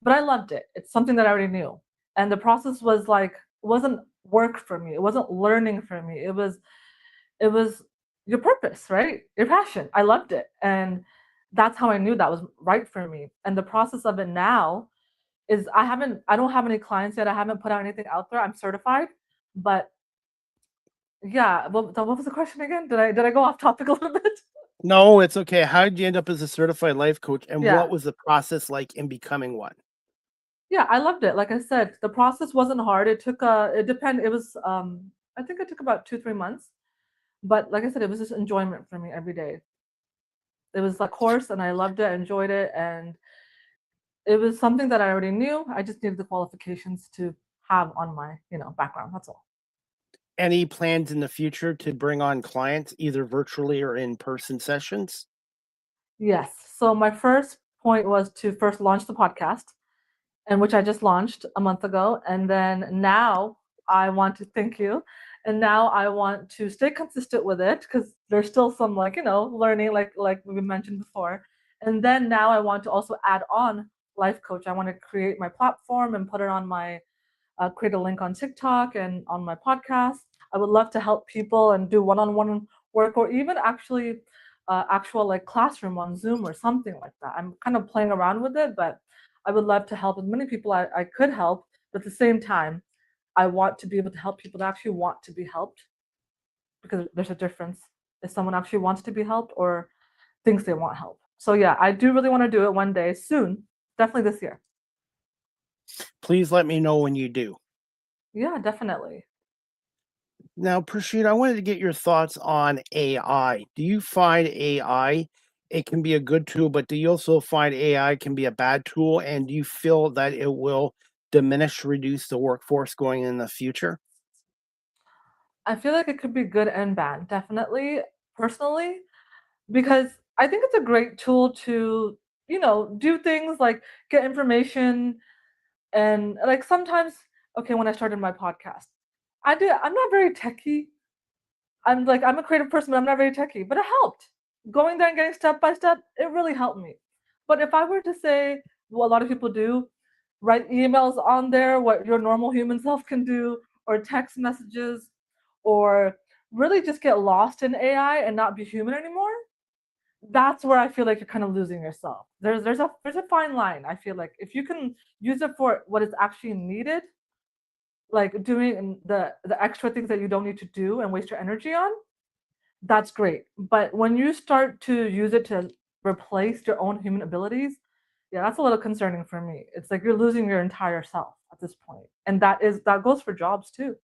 but I loved it. It's something that I already knew. And the process was like, it wasn't work for me. It wasn't learning for me. It was your purpose, right? Your passion. I loved it. And that's how I knew that was right for me. And the process of it now is I don't have any clients yet. I haven't put out anything out there. I'm certified, but yeah. What was the question again? Did I go off topic a little bit? No, it's okay. How did you end up as a certified life coach, and Yeah. what was the process like in becoming one? Yeah, I loved it. Like I said, the process wasn't hard. It was I think it took about 2-3 months. But like I said, it was just enjoyment for me every day. It was like course and I loved it, I enjoyed it, and it was something that I already knew. I just needed the qualifications to have on my, background. That's all. Any plans in the future to bring on clients, either virtually or in person sessions? Yes. So my first point was to first launch the podcast, and which I just launched a month ago. And then now I want to thank you. And now I want to stay consistent with it because there's still some learning like we mentioned before. And then now I want to also add on life coach. I want to create my platform and put it on my create a link on TikTok and on my podcast. I would love to help people and do one-on-one work or even actual like classroom on Zoom or something like that. I'm kind of playing around with it, but I would love to help as many people I could help. But at the same time, I want to be able to help people that actually want to be helped because there's a difference if someone actually wants to be helped or thinks they want help. So yeah, I do really want to do it one day soon, definitely this year. Please let me know when you do. Yeah, definitely. Now, Prashita, I wanted to get your thoughts on AI. Do you find AI it can be a good tool, but do you also find AI can be a bad tool? And do you feel that it will reduce the workforce going in the future? I feel like it could be good and bad, definitely, personally, because I think it's a great tool to, do things like get information and like sometimes, okay, when I started my podcast, I'm not very techy. I'm a creative person, but I'm not very techy. But it helped. Going there and getting step by step, it really helped me. But if I were to say what a lot of people do, write emails on there, what your normal human self can do, or text messages, or really just get lost in AI and not be human anymore, that's where I feel like you're kind of losing yourself. There's a fine line. I feel like if you can use it for what is actually needed, like doing the extra things that you don't need to do and waste your energy on, that's great. But when you start to use it to replace your own human abilities, yeah, that's a little concerning for me. It's like you're losing your entire self at this point. And that goes for jobs too.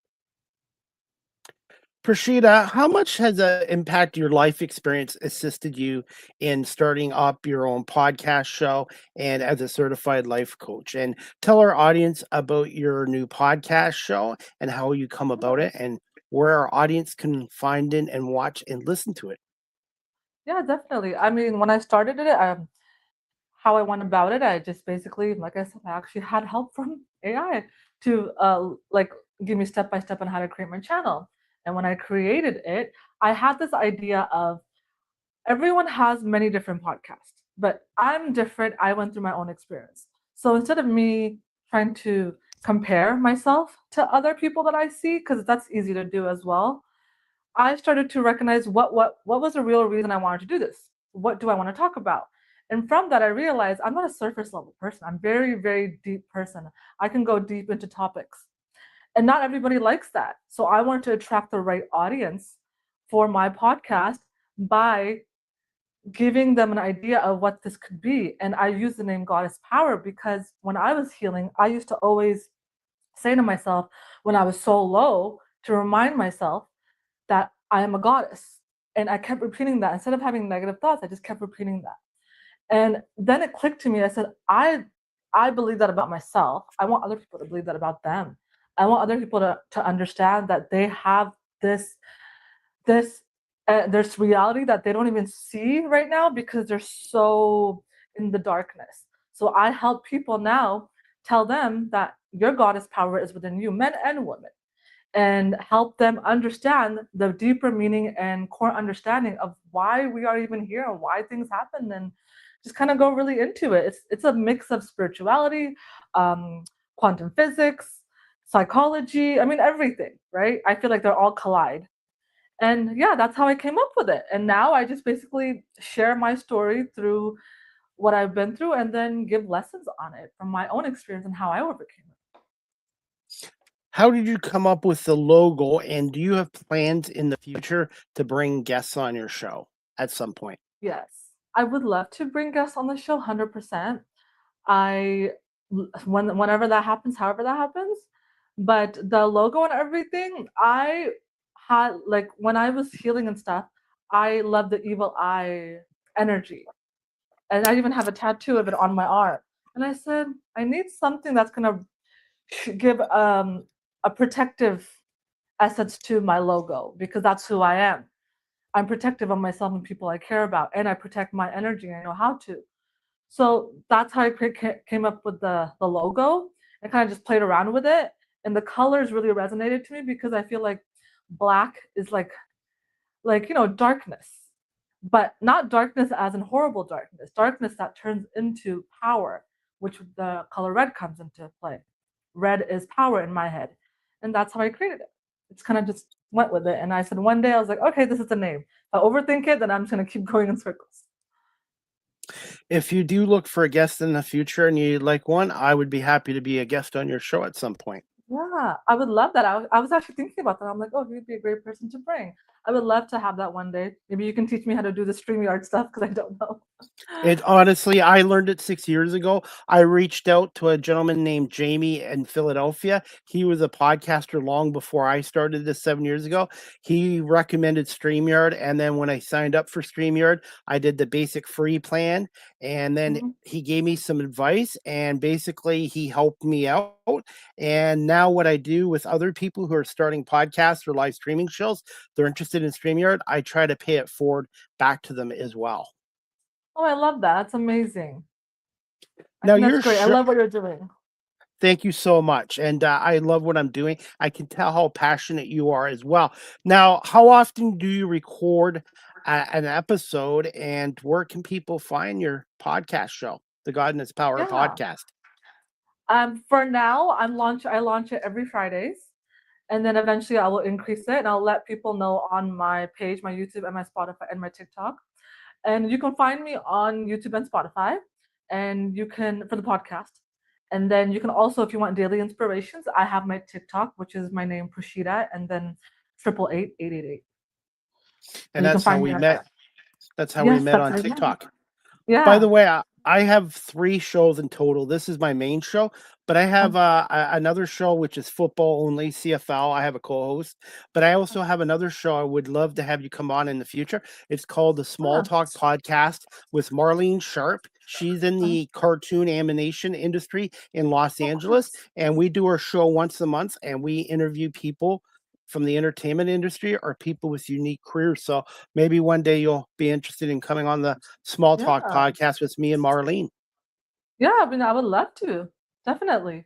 Prashita, how much has impact your life experience assisted you in starting up your own podcast show and as a certified life coach? And tell our audience about your new podcast show and how you come about Yeah. it and where our audience can find it and watch and listen to it. Yeah, definitely. I mean, when I started it, how I went about it, I just basically, like I said, I actually had help from AI to like give me step by step on how to create my channel. And when I created it, I had this idea of everyone has many different podcasts, but I'm different. I went through my own experience. So instead of me trying to compare myself to other people that I see, because that's easy to do as well, I started to recognize what was the real reason I wanted to do this. What do I want to talk about? And from that, I realized I'm not a surface level person. I'm very, very deep person. I can go deep into topics, and not everybody likes that. So I wanted to attract the right audience for my podcast by giving them an idea of what this could be. And I use the name Goddess Power because when I was healing, I used to always say to myself when I was so low to remind myself that I am a goddess. And I kept repeating that. Instead of having negative thoughts, I just kept repeating that. And then it clicked to me. I said, I believe that about myself. I want other people to believe that about them. I want other people to understand that they have this this reality that they don't even see right now because they're so in the darkness. So I help people now tell them that your goddess power is within you, men and women, and help them understand the deeper meaning and core understanding of why we are even here and why things happen, and just kind of go really into it. It's a mix of spirituality, um, quantum physics, psychology. I mean, everything, right? I feel like they're all collide. And yeah, that's how I came up with it. And now I just basically share my story through what I've been through and then give lessons on it from my own experience and how I overcame it. How did you come up with the logo, and do you have plans in the future to bring guests on your show at some point? Yes, I would love to bring guests on the show 100%. I whenever that happens, however that happens. But the logo and everything, I had like when I was healing and stuff, I love the evil eye energy. And I even have a tattoo of it on my arm. And I said, I need something that's gonna give a protective essence to my logo because that's who I am. I'm protective of myself and people I care about, and I protect my energy. I know how to. So that's how I came up with the logo. I kind of just played around with it, and the colors really resonated to me because I feel like black is like darkness, but not darkness as in horrible darkness. Darkness that turns into power, which the color red comes into play. Red is power in my head, and that's how I created it. It's kind of just went with it, and I said one day I was like, okay, this is the name. If I overthink it, then I'm just gonna keep going in circles. If you do look for a guest in the future and you'd like one, I would be happy to be a guest on your show at some point. Yeah, I would love that. I was actually thinking about that. I'm like, oh, he'd be a great person to bring. I would love to have that one day. Maybe you can teach me how to do the StreamYard stuff because I don't know. It honestly, I learned it 6 years ago. I reached out to a gentleman named Jamie in Philadelphia. He was a podcaster long before I started this 7 years ago. He recommended StreamYard, and then when I signed up for StreamYard, I did the basic free plan, and then Mhm. he gave me some advice, and basically he helped me out. And now what I do with other people who are starting podcasts or live streaming shows, they're interested in StreamYard, I try to pay it forward back to them as well. Oh, I love that. That's amazing. I Now think that's your great. I show. love what you're doing. Thank you so much, and, I love what I'm doing. I can tell how passionate you are as well. Now, how often do you record an episode, and where can people find your podcast show, The God and Its Power Yeah. podcast? For now, I launch it every Fridays, and then eventually I will increase it, and I'll let people know on my page, my YouTube, and my Spotify, and my TikTok. And you can find me on YouTube and Spotify, and you can for the podcast. And then you can also, if you want daily inspirations, I have my TikTok, which is my name Prashita, and then 888 888. And And you can that's how find me we right met. there. That's how we Yes, met that's on how you met. TikTok. By the Yeah. way, I have 3 shows in total. This is my main show, but I have, another show which is football only, CFL. I have a co-host, but I also have another show I would love to have you come on in the future. It's called the Small Yeah. Talk Podcast with Marlene Sharp. She's in the cartoon animation industry in Los Oh, Angeles, nice. and we do our show once a month, and we interview people from the entertainment industry or people with unique careers. So maybe one day you'll be interested in coming on the Small Talk Yeah. podcast with me and Marlene. Yeah, I mean, I would love to. Definitely.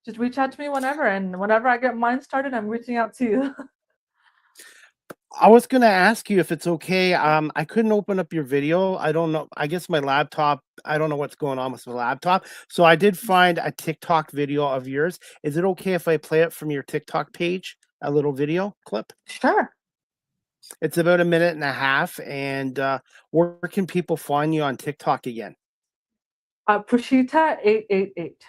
Just reach out to me whenever, and whenever I get mine started, I'm reaching out to you. I was gonna ask you if it's okay. I couldn't open up your video. I don't know. I guess my laptop, I don't know what's going on with my laptop. So I did find a TikTok video of yours. Is it okay if I play it from your TikTok page? A little video clip? Sure. It's about a minute and a half. And where can people find you on TikTok again? Prashita 888.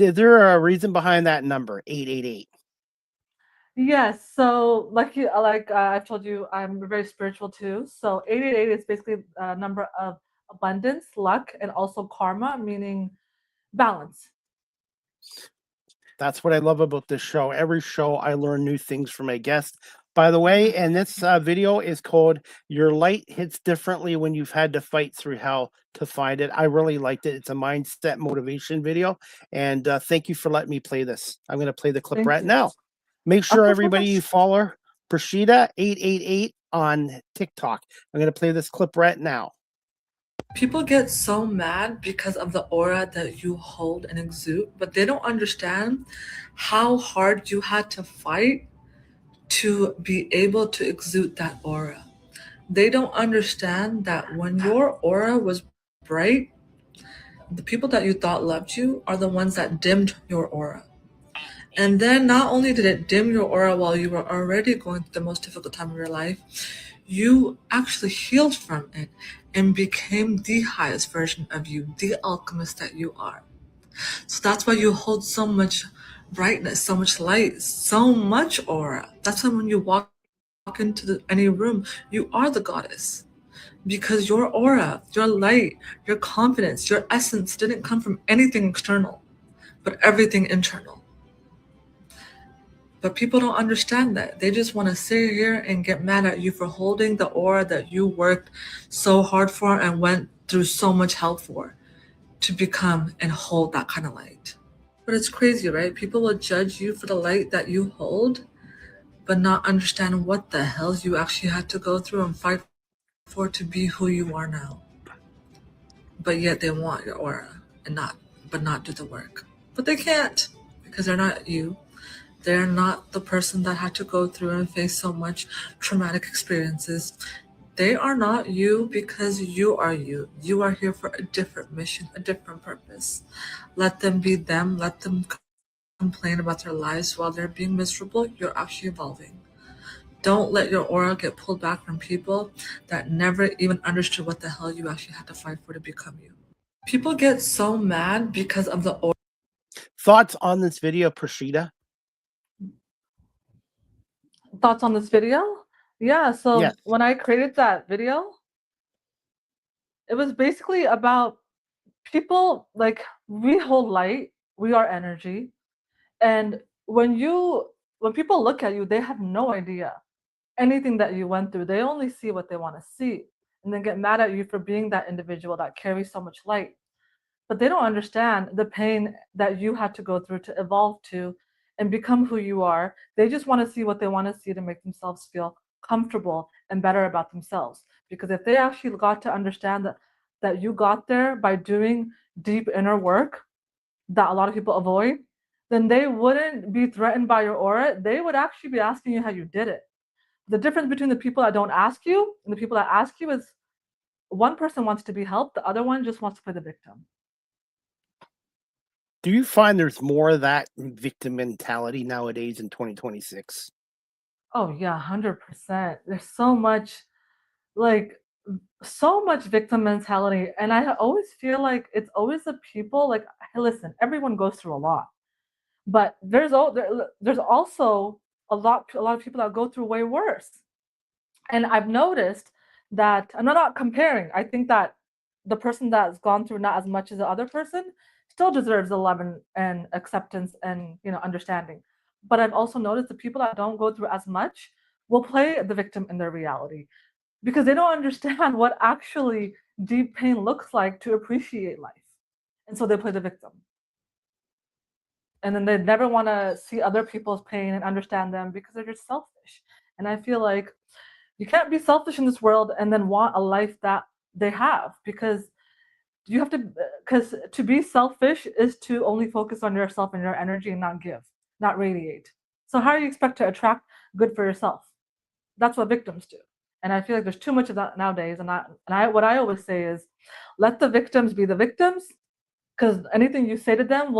Is there a reason behind that number, 888? Yes. So, I've told you, I'm very spiritual too. So 888 is basically a number of abundance, luck, and also karma, meaning balance. That's what I love about this show. Every show, I learn new things from my guests. by the way. And this video is called "Your Light Hits Differently When You've Had to Fight Through Hell to Find It." I really liked it. It's a mindset motivation video. And thank you for letting me play this. I'm going to play the clip Thank right you. now. Make sure Okay, everybody perfect. follow Prashita888 on TikTok. I'm going to play this clip right now. People get so mad because of the aura that you hold and exude, but they don't understand how hard you had to fight to be able to exude that aura. They don't understand that when your aura was bright, the people that you thought loved you are the ones that dimmed your aura. And then not only did it dim your aura while you were already going through the most difficult time of your life, you actually healed from it and became the highest version of you, the alchemist that you are. So that's why you hold so much brightness, so much light, so much aura. That's why when you walk into any room, you are the goddess. Because your aura, your light, your confidence, your essence didn't come from anything external, but everything internal. But people don't understand that. They just want to sit here and get mad at you for holding the aura that you worked so hard for and went through so much hell for to become and hold that kind of light. But it's crazy, right? People will judge you for the light that you hold, but not understand what the hell you actually had to go through and fight for to be who you are now. But yet they want your aura and not do the work. But they can't because they're not you. They're not the person that had to go through and face so much traumatic experiences. They are not you because you are you. You are here for a different mission, a different purpose. Let them be them. Let them complain about their lives while they're being miserable. You're actually evolving. Don't let your aura get pulled back from people that never even understood what the hell you actually had to fight for to become you. People get so mad because of the aura. Thoughts on this video, Prashita? Thoughts on this video? Yeah, so Yes. when I created that video, it was basically about people like we hold light, we are energy. And when people look at you, they have no idea anything that you went through. They only see what they want to see and then get mad at you for being that individual that carries so much light. But they don't understand the pain that you had to go through to evolve to and become who you are. They just want to see what they want to see to make themselves feel comfortable and better about themselves. Because if they actually got to understand that you got there by doing deep inner work that a lot of people avoid, then they wouldn't be threatened by your aura. They would actually be asking you how you did it. The difference between the people that don't ask you and the people that ask you is one person wants to be helped, the other one just wants to play the victim. Do you find there's more of that victim mentality nowadays in 2026? Oh yeah, 100%. There's so much like so much victim mentality, and I always feel like it's always the people like, hey, listen, everyone goes through a lot, but there's also a lot of people that go through way worse. And I've noticed that I'm not comparing. I think that the person that's gone through not as much as the other person still deserves the love and acceptance and understanding. But I've also noticed the people that don't go through as much will play the victim in their reality because they don't understand what actually deep pain looks like to appreciate life. And so they play the victim. And then they never want to see other people's pain and understand them because they're just selfish. And I feel like you can't be selfish in this world and then want a life that they have because you have to because to be selfish is to only focus on yourself and your energy and not give, not radiate. So how do you expect to attract good for yourself? That's what victims do. And I feel like there's too much of that nowadays. And I what I always say is let the victims be the victims because anything you say to them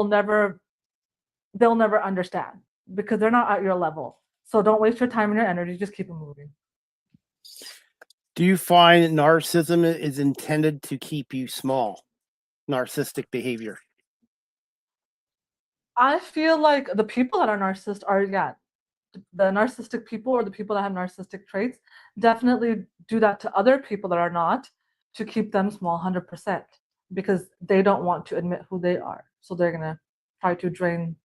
they'll never understand because they're not at your level. So don't waste your time and your energy, just keep it moving. Do you find narcissism is intended to keep you small? Narcissistic behavior. I feel like the people that are narcissist are, yeah, the narcissistic people or the people that have narcissistic traits definitely do that to other people that are not to keep them small 100% because they don't want to admit who they are. So they're going to try to drain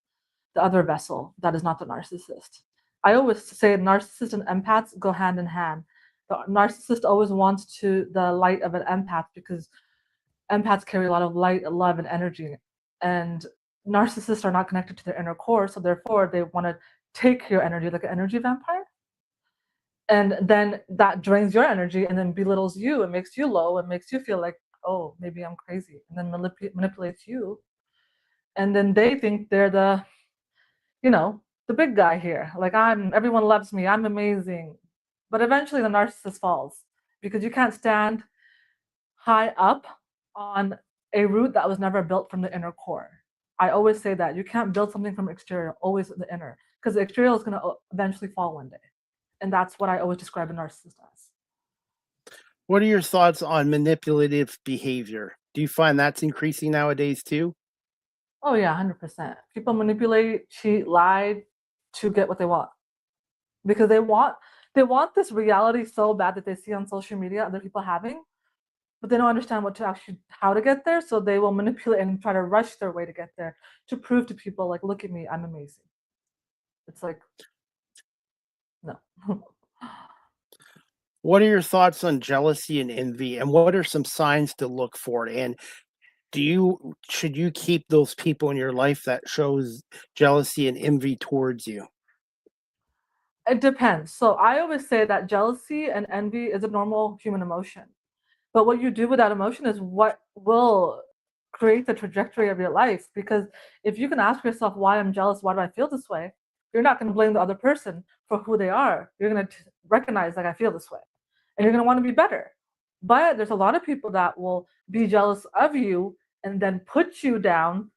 the other vessel that is not the narcissist. I always say narcissists and empaths go hand in hand. The narcissist always wants to the light of an empath because empaths carry a lot of light, love, and energy. And narcissists are not connected to their inner core, so therefore they want to take your energy like an energy vampire. And then that drains your energy and then belittles you and makes you low and makes you feel like, oh, maybe I'm crazy, and then manipulates you. And then they think they're the big guy here. Like, everyone loves me, I'm amazing. But eventually the narcissist falls because you can't stand high up on a root that was never built from the inner core. I always say that you can't build something from exterior, always the inner, because the exterior is going to eventually fall one day. And that's what I always describe a narcissist as. What are your thoughts on manipulative behavior? Do you find that's increasing nowadays too? Oh yeah, 100%. People manipulate, cheat, lie to get what they want. Because they want this reality so bad that they see on social media other people having, but they don't understand how to get there, so they will manipulate and try to rush their way to get there to prove to people, like, look at me, I'm amazing. It's like, no. What are your thoughts on jealousy and envy, and what are some signs to look for? And should you keep those people in your life that shows jealousy and envy towards you? It depends. So I always say that jealousy and envy is a normal human emotion. But what you do with that emotion is what will create the trajectory of your life. Because if you can ask yourself, why I'm jealous, why do I feel this way? You're not going to blame the other person for who they are. You're going to recognize, like, I feel this way. And you're going to want to be better. But there's a lot of people that will be jealous of you and then put you down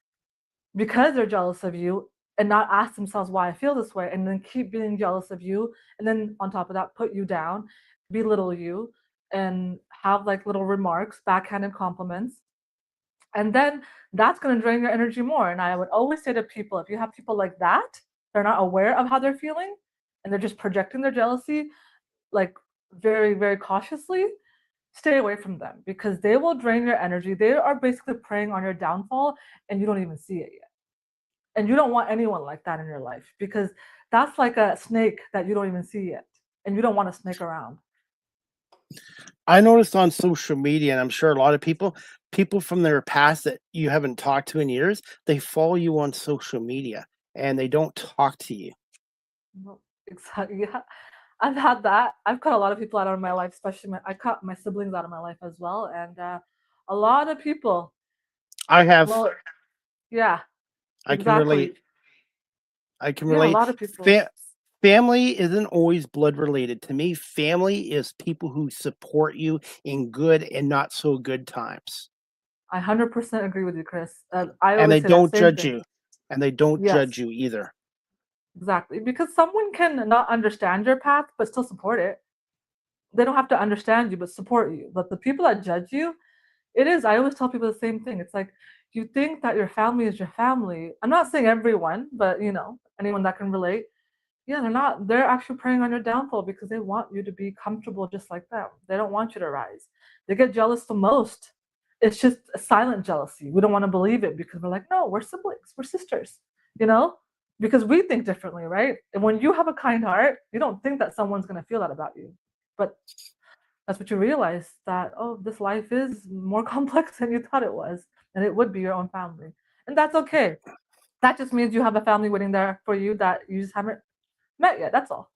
because they're jealous of you and not ask themselves why I feel this way, and then keep being jealous of you, and then on top of that put you down, belittle you, and have like little remarks, backhanded compliments. And then that's going to drain your energy more. And I would always say to people, if you have people like that, they're not aware of how they're feeling and they're just projecting their jealousy, like, very, very cautiously, stay away from them because they will drain your energy. They are basically preying on your downfall and you don't even see it yet. And you don't want anyone like that in your life because that's like a snake that you don't even see yet. And you don't want a snake around. I noticed on social media, and I'm sure a lot of people from their past that you haven't talked to in years, they follow you on social media and they don't talk to you. No, exactly. Yeah. I've had that. I've cut a lot of people out of my life, especially I cut my siblings out of my life as well. And a lot of people, I have, well, yeah, I can relate. exactly. I can Yeah, a relate. lot of people. Fa- Family isn't always blood related. To me, family is people who support you in good and not so good times. I 100% agree with you, Chris. I And always they say that don't same judge thing. you. And they don't judge Yes, you either. exactly. Because someone can not understand your path, but still support it. They don't have to understand you, but support you. But the people that judge you, I always tell people the same thing. It's like, you think that your family is your family. I'm not saying everyone, but anyone that can relate. Yeah, they're actually preying on your downfall because they want you to be comfortable just like them. They don't want you to rise. They get jealous the most. It's just a silent jealousy. We don't want to believe it because we're like, no, we're siblings, we're sisters, you know? Because we think differently, right? And when you have a kind heart, you don't think that someone's going to feel that about you. But that's what you realize, that, oh, this life is more complex than you thought it was. And it would be your own family. And that's okay. That just means you have a family waiting there for you that you just haven't met yet. That's all.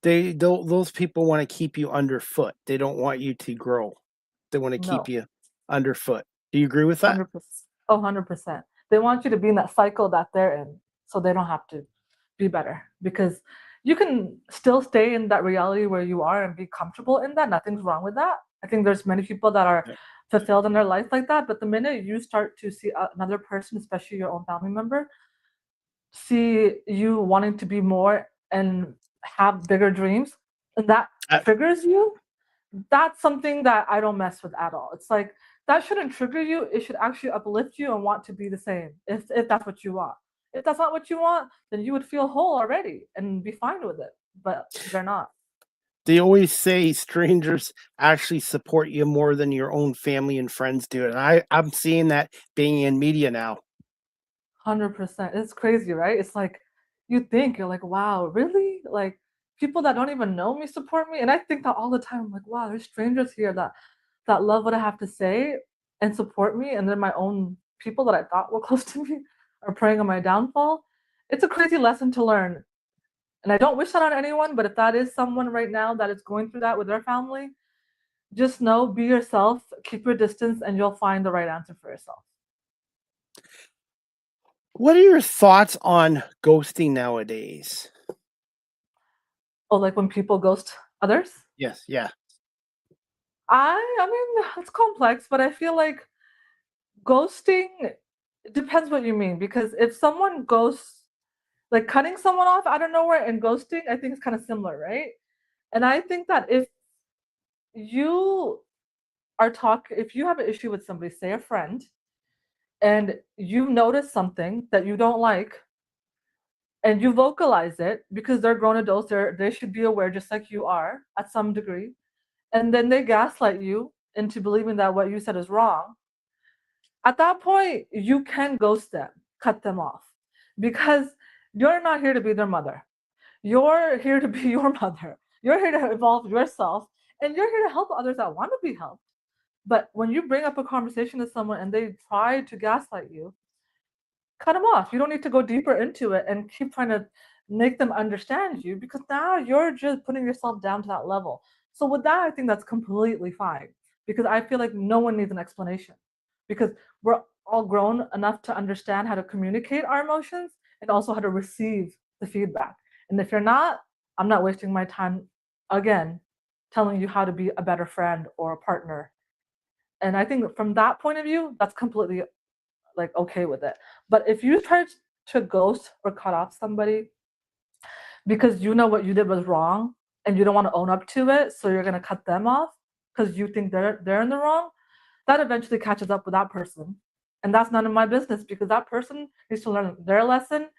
Those people want to keep you underfoot. They don't want you to grow. They want to keep No, you underfoot. Do you agree with that? 100%. Oh, 100%. They want you to be in that cycle that they're in so they don't have to be better, because you can still stay in that reality where you are and be comfortable in that. Nothing's wrong with that. I think there's many people that are Yeah. fulfilled in their life like that. But the minute you start to see another person, especially your own family member, see you wanting to be more and have bigger dreams, and that I, triggers you, that's something that I don't mess with at all. It's like, that shouldn't trigger you. It should actually uplift you and want to be the same, if that's what you want. If that's not what you want, then you would feel whole already and be fine with it. But they're not. they always say strangers actually support you more than your own family and friends do. And I'm seeing that being in media now. 100%. It's crazy, right? It's like, you think you're like, wow, really? Like people that don't even know me support me. And I think that all the time. I'm like, wow, there's strangers here that love what I have to say and support me. And then my own people that I thought were close to me are preying on my downfall. It's a crazy lesson to learn. And I don't wish that on anyone, but if that is someone right now that is going through that with their family, just know, be yourself, keep your distance, and you'll find the right answer for yourself. What are your thoughts on ghosting nowadays? Oh, like when people ghost others? Yes, yeah. I mean, it's complex, but I feel like ghosting, it depends what you mean. Because if someone ghosts, like cutting someone off out of nowhere and ghosting, I think it's kind of similar, right? And I think that you if you have an issue with somebody, say a friend, and you notice something that you don't like, and you vocalize it because they're grown adults, they should be aware just like you are at some degree, and then they gaslight you into believing that what you said is wrong. At that point, you can ghost them, cut them off, because you're not here to be their mother. You're here to be your mother. You're here to evolve yourself, and you're here to help others that want to be helped. But when you bring up a conversation to someone and they try to gaslight you, cut them off. You don't need to go deeper into it and keep trying to make them understand you, because now you're just putting yourself down to that level. So with that, I think that's completely fine, because I feel like no one needs an explanation, because we're all grown enough to understand how to communicate our emotions and also how to receive the feedback. And if you're not, I'm not wasting my time again telling you how to be a better friend or a partner. And I think from that point of view, that's completely like okay with it. But if you try to ghost or cut off somebody because you know what you did was wrong and you don't want to own up to it, so you're gonna cut them off because you think they're in the wrong, that eventually catches up with that person. And that's none of my business, because that person needs to learn their lesson.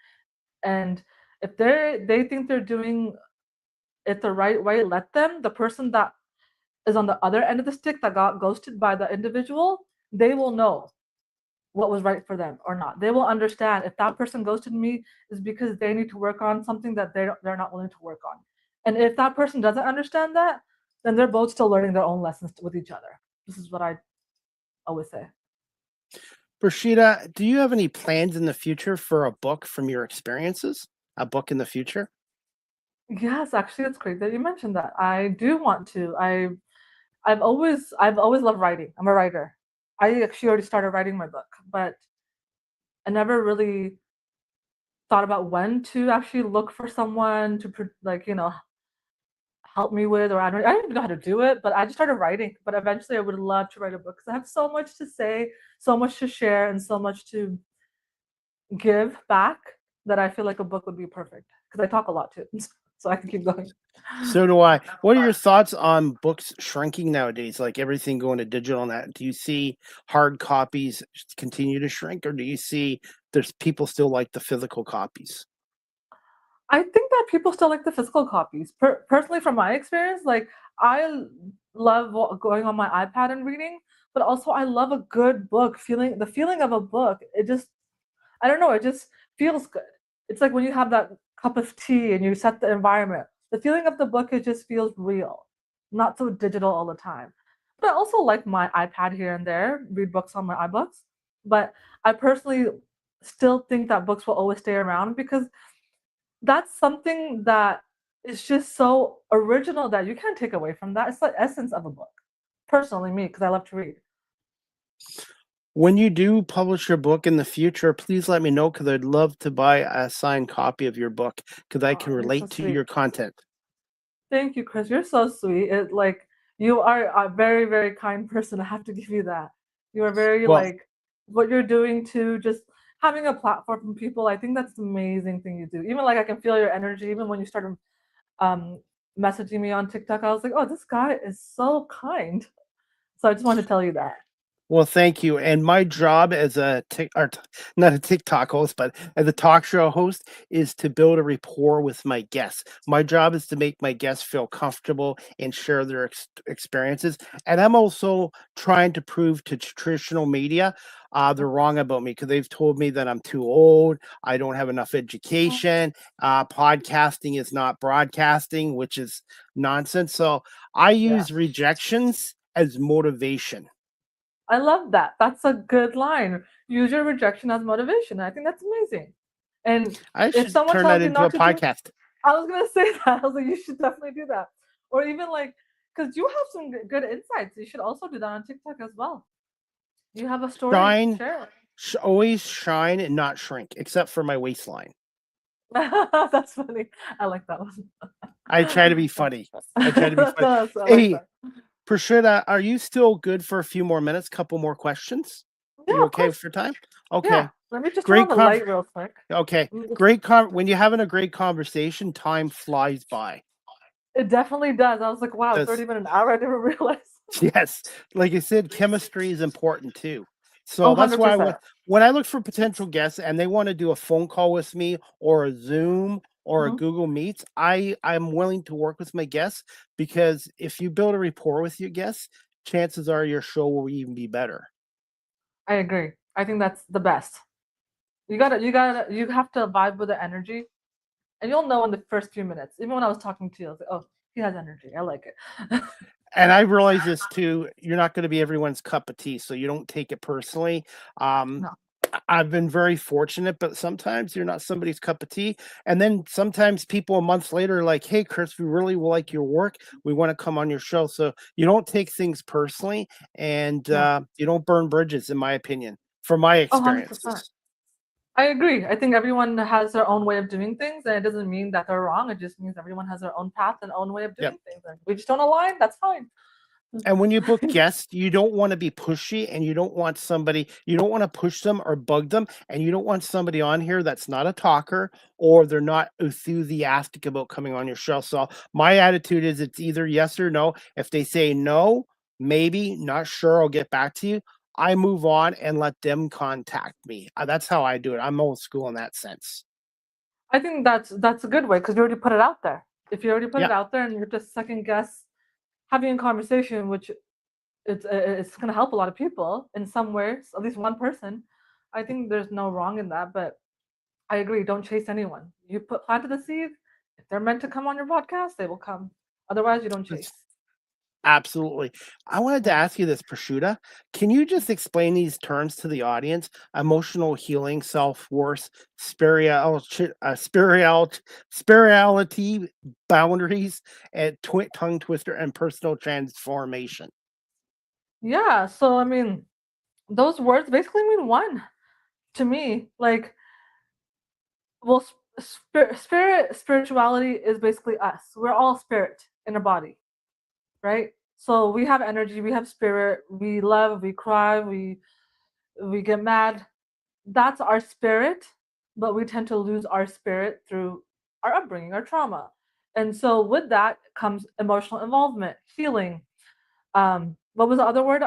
And if they think they're doing it the right way, let them. The person that is on the other end of the stick that got ghosted by the individual, they will know what was right for them or not. They will understand if that person ghosted me is because they need to work on something that they're not willing to work on. And if that person doesn't understand that, then they're both still learning their own lessons with each other. This is what I always say. Prashita, do you have any plans in the future for a book from your experiences? A book in the future? Yes, actually, it's great that you mentioned that. I do want to. I've always loved writing. I'm a writer. I actually already started writing my book, but I never really thought about when to actually look for someone to like help me with, or I don't even know how to do it, but I just started writing. But eventually I would love to write a book because I have so much to say, so much to share, and so much to give back, that I feel like a book would be perfect, because I talk a lot too. So I can keep going. So do I. What are your thoughts on books shrinking nowadays, like everything going to digital and that? Do you see hard copies continue to shrink, or do you see there's people still like the physical copies? I think that people still like the physical copies. Personally, from my experience, like I love going on my iPad and reading, but also I love a good book. The feeling of a book, it just, I don't know, it just feels good. It's like when you have that cup of tea and you set the environment. The feeling of the book, it just feels real, not so digital all the time. But I also like my iPad here and there, read books on my iBooks. But I personally still think that books will always stay around, because that's something that is just so original that you can't take away from that. It's the essence of a book. Personally, me, because I love to read. When you do publish your book in the future, please let me know, because I'd love to buy a signed copy of your book, because I Oh, can you're so relate to sweet. your content. Thank you, Chris. You're so sweet. You are a very, very kind person. I have to give you that. You are very Well, like what you're doing to just having a platform from people. I think that's the amazing thing you do. Even like I can feel your energy. Even when you started um, messaging me on TikTok, I was like, oh, this guy is so kind. So I just wanted to tell you that. Well, thank you. And my job as not a TikTok host, but as a talk show host is to build a rapport with my guests. My job is to make my guests feel comfortable and share their experiences. And I'm also trying to prove to traditional media they're wrong about me because they've told me that I'm too old. I don't have enough education. Podcasting is not broadcasting, which is nonsense. So I Yeah. use rejections as motivation. I love that. That's a good line. Use your rejection as motivation. I think that's amazing. And I if should someone turn that tells you into a not to do, podcast. I was gonna say that. I was like, you should definitely do that. Or even like, because you have some good insights. You should also do that on TikTok as well. You have a story, Shine, share always shine and not shrink, except for my waistline. it. That's funny. I like that one. I try to be funny. I try to be funny. Yes, I like Hey, that. Prashita, are you still good for a few more minutes? Couple more questions? Are Yeah, you of okay course. with your time? Yeah. Okay. Let me just turn on Great the con. light real quick. Okay. Let me just- Great con. When you're having a great conversation, time flies by. It definitely does. I was like, wow, it's already Does been an hour. I didn't realize. yes, like I said, chemistry is important too. Oh, So that's why 100%. when I look for potential guests and they want to do a phone call with me or a Zoom or a Mhm. Google Meets, I'm willing to work with my guests because if you build a rapport with your guests, chances are your show will even be better. I agree. I think that's the best. You have to vibe with the energy, and you'll know in the first few minutes. Even when I was talking to you, I was like, oh, he has energy. I like it. And I realize this too, you're not going to be everyone's cup of tea, so you don't take it personally. Um, No. I've been very fortunate, but sometimes you're not somebody's cup of tea. And then sometimes people a month later are like, hey, Chris, we really like your work. We want to come on your show. So you don't take things personally and No. you don't burn bridges, in my opinion, from my Oh, 100%. experiences. I agree. I think everyone has their own way of doing things, and it doesn't mean that they're wrong. It just means everyone has their own path and own way of Yep. doing things. And we just don't align. That's fine. And when you book guests, you don't want to be pushy and you don't want to push them or bug them. And you don't want somebody on here that's not a talker or they're not enthusiastic about coming on your show. So my attitude is it's either yes or no. If they say no, maybe, not sure, I'll get back to you. I move on and let them contact me. That's how I do it. I'm old school in that sense. I think that's a good way because you already put it out there. If you already put Yeah. it out there and you're just second guess having a conversation, which it's going to help a lot of people in some ways, at least one person. I think there's no wrong in that, but I agree. Don't chase anyone. You planted the seed. If they're meant to come on your podcast, they will come. Otherwise, you don't chase. Absolutely. I wanted to Yeah. ask you this, Prosciutto. Can you just explain these terms to the audience? Emotional healing, self-worth, spirituality, boundaries, and tongue twister, and personal transformation. Yeah. So I mean, those words basically mean one to me. Like, well, spirituality is basically us. We're all spirit in a body, right? So we have energy, we have spirit, we love, we cry, we get mad. That's our spirit, but we tend to lose our spirit through our upbringing, our trauma. And so with that comes emotional involvement, healing. What was the other word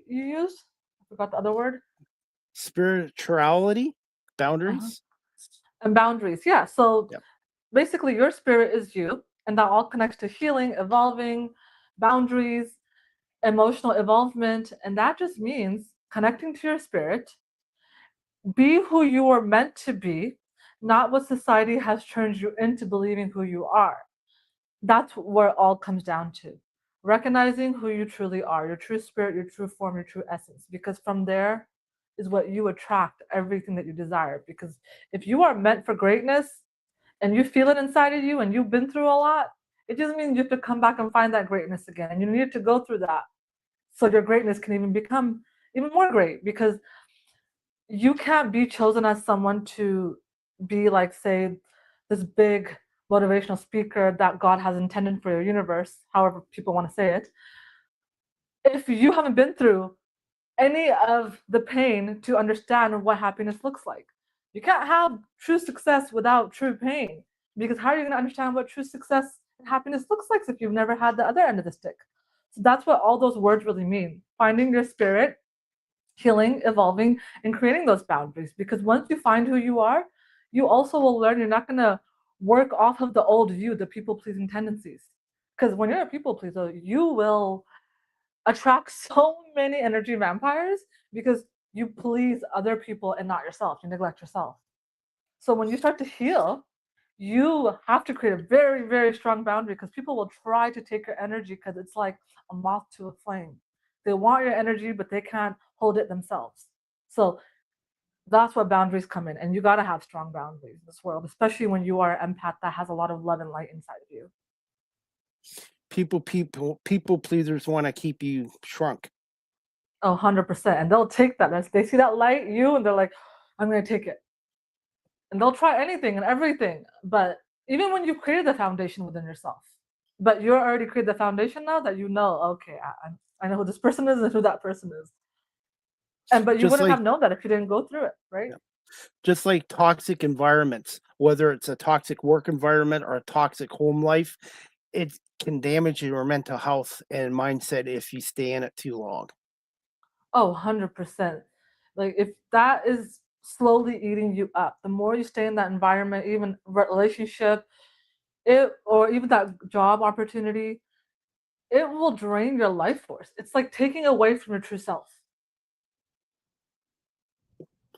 you used? I forgot the other word. Spirituality, Uh-huh. boundaries. And boundaries. Yeah. So Yep. basically your spirit is you, and that all connects to healing, evolving, boundaries, emotional involvement, and that just means connecting to your spirit. Be who you are meant to be, not what society has turned you into believing who you are. That's where it all comes down to. Recognizing who you truly are, your true spirit, your true form, your true essence, because from there is what you attract everything that you desire. Because if you are meant for greatness and you feel it inside of you and you've been through a lot, it just means you have to come back and find that greatness again. And you need to go through that so your greatness can even become even more great, because you can't be chosen as someone to be like, say, this big motivational speaker that God has intended for your universe, however people want to say it, if you haven't been through any of the pain to understand what happiness looks like. You can't have true success without true pain, because how are you going to understand what true success and happiness looks like if you've never had the other end of the stick? So that's what all those words really mean. Finding your spirit, healing, evolving, and creating those boundaries. Because once you find who you are, you also will learn you're not going to work off of the old you, the people pleasing tendencies. Because when you're a people pleaser, you will attract so many energy vampires because you please other people and not yourself. You neglect yourself. So when you start to heal, you have to create a very, very strong boundary because people will try to take your energy because it's like a moth to a flame. They want your energy, but they can't hold it themselves. So that's what boundaries come in. And you got to have strong boundaries in this world, especially when you are an empath that has a lot of love and light inside of you. People pleasers want to keep you shrunk. Oh, 100%. And they'll take that. They see that light, you, and they're like, I'm going to take it. And they'll try anything and everything. But even when you've created the foundation within yourself, but you're already created the foundation now that you know, okay, I know who this person is and who that person is. But you Just wouldn't like have known that if you didn't go through it, right? Yeah. Just like toxic environments, whether it's a toxic work environment or a toxic home life, it can damage your mental health and mindset if you stay in it too long. Oh, 100%. Like if that is slowly eating you up, the more you stay in that environment, even relationship, or even that job opportunity, it will drain your life force. It's like taking away from your true self.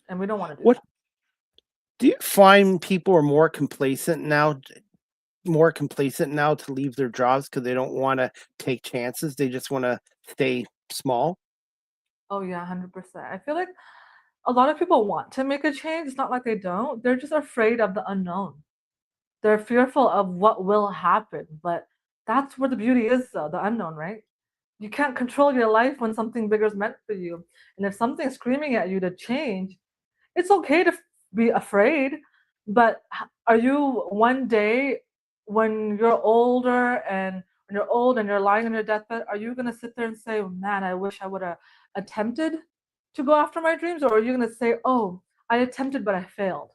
And we don't want to do What that. do you find people are more complacent now to leave their jobs because they don't want to take chances? They just want to stay small. Oh yeah, 100%. I feel like a lot of people want to make a change. It's not like they don't. They're just afraid of the unknown. They're fearful of what will happen. But that's where the beauty is, though, the unknown, right? You can't control your life when something bigger is meant for you. And if something's screaming at you to change, it's okay to be afraid. But are you one day when you're older and when you're old and you're lying on your deathbed, are you going to sit there and say, man, I wish I would have attempted to go after my dreams? Or are you going to say, oh, I attempted, but I failed?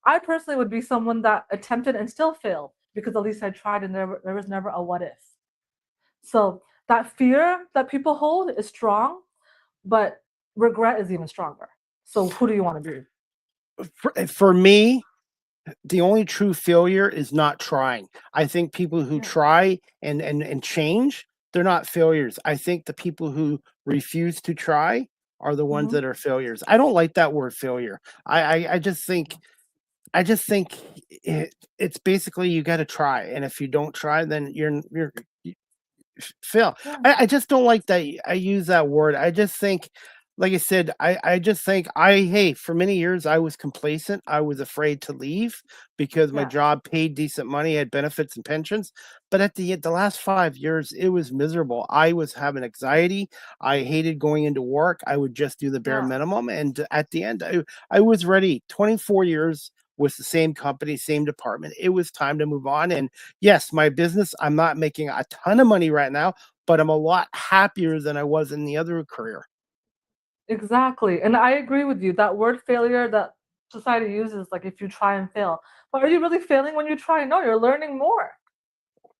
I personally would be someone that attempted and still failed because at least I tried and there was never a what if. So that fear that people hold is strong, but regret is even stronger. So who do you want to be? For me, the only true failure is not trying. I think people who Yeah. try and change, they're not failures. I think the people who refuse to try are the ones Hmm. that are failures. I don't like that word failure. I just think it's basically you got to try, and if you don't try, then you fail. Yeah. I just don't like that I use that word. I just think, like I said, I just think hey, for many years I was complacent. I was afraid to leave because my Yeah. job paid decent money, had benefits and pensions. But at the last 5 years, it was miserable. I was having anxiety. I hated going into work. I would just do the bare Yeah. minimum. And at the end, I was ready. 24 years with the same company, same department. It was time to move on. And yes, my business, I'm not making a ton of money right now, but I'm a lot happier than I was in the other career. Exactly. And I agree with you. That word failure that society uses, like if you try and fail. But are you really failing when you try? No, you're learning more.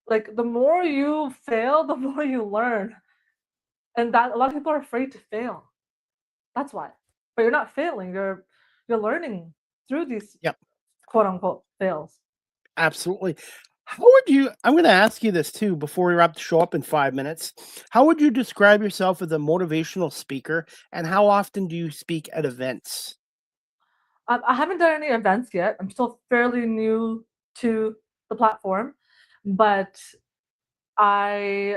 Like the more you fail, the more you learn. And that a lot of people are afraid to fail. That's why. But you're not failing. You're learning through these Yep, quote unquote fails. absolutely. How would you I'm gonna ask you this too before we wrap the show up in 5 minutes. How would you describe yourself as a motivational speaker, and how often do you speak at events? I haven't done any events yet. I'm still fairly new to the platform, but how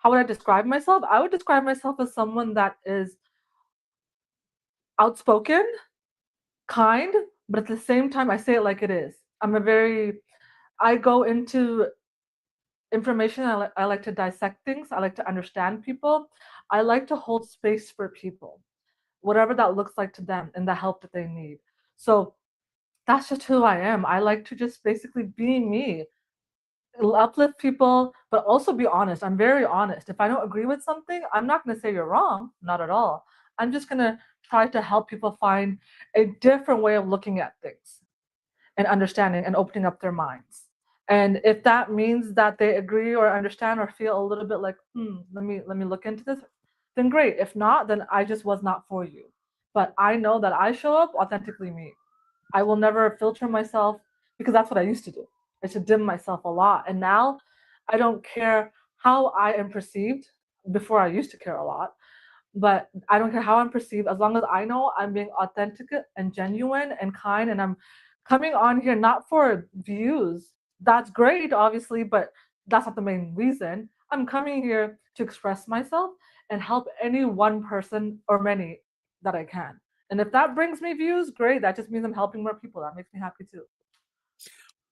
would I describe myself? I would describe myself as someone that is outspoken, kind, but at the same time, I say it like it is. I go into information. I like to dissect things. I like to understand people. I like to hold space for people, whatever that looks like to them and the help that they need. So that's just who I am. I like to just basically be me, uplift people, but also be honest. I'm very honest. If I don't agree with something, I'm not going to say you're wrong, not at all. I'm just going to try to help people find a different way of looking at things and understanding and opening up their minds. And if that means that they agree or understand or feel a little bit like, let me look into this, then great. If not, then I just was not for you. But I know that I show up authentically me. I will never filter myself because that's what I used to do. I used to dim myself a lot. And now I don't care how I am perceived. Before I used to care a lot, but I don't care how I'm perceived as long as I know I'm being authentic and genuine and kind, and I'm coming on here not for views. That's great, obviously, but that's not the main reason. I'm coming here to express myself and help any one person or many that I can. And if that brings me views, great. That just means I'm helping more people. That makes me happy too.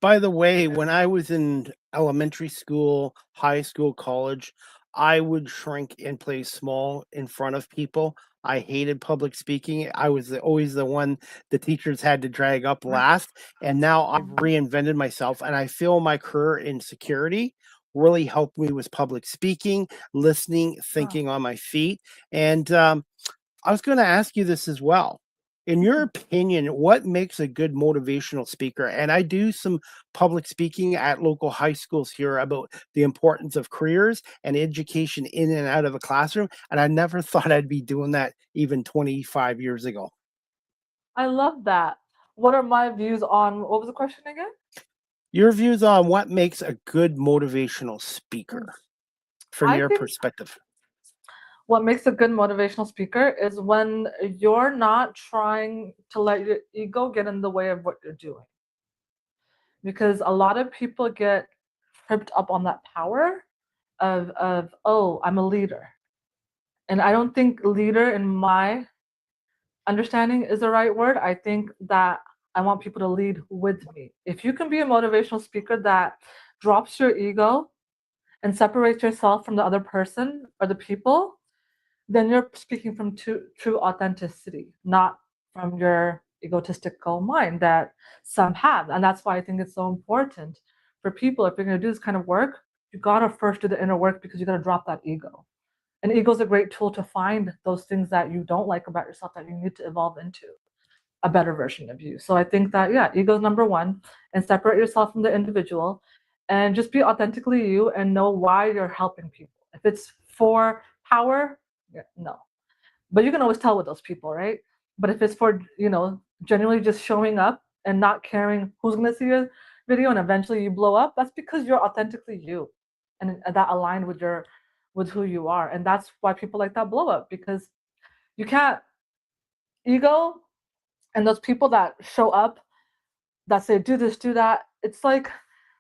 By the way, when I was in elementary school, high school, college, I would shrink and play small in front of people. I hated public speaking. I was always the one the teachers had to drag up last. And now I've reinvented myself, and I feel my career in security really helped me with public speaking, listening, Wow. thinking on my feet. And I was going to ask you this as well. In your opinion, what makes a good motivational speaker? And I do some public speaking at local high schools here about the importance of careers and education in and out of a classroom. And I never thought I'd be doing that even 25 years ago. I love that. What are my views on what was the question again? Your views on what makes a good motivational speaker from I your think perspective? what makes a good motivational speaker is when you're not trying to let your ego get in the way of what you're doing. Because a lot of people get tripped up on that power of oh, I'm a leader. And I don't think leader in my understanding is the right word. I think that I want people to lead with me. If you can be a motivational speaker that drops your ego and separates yourself from the other person or the people, then you're speaking from true authenticity, not from your egotistical mind that some have. And that's why I think it's so important for people, if you're going to do this kind of work, you got to first do the inner work because you got to drop that ego. And ego is a great tool to find those things that you don't like about yourself that you need to evolve into a better version of you. So I think that, yeah, ego is number one, and separate yourself from the individual and just be authentically you and know why you're helping people. If it's for power, yeah, no. But you can always tell with those people, right? But if it's for, genuinely just showing up and not caring who's going to see your video and eventually you blow up, that's because you're authentically you and that aligned with who you are. And that's why people like that blow up, because you can't ego and those people that show up that say do this, do that, it's like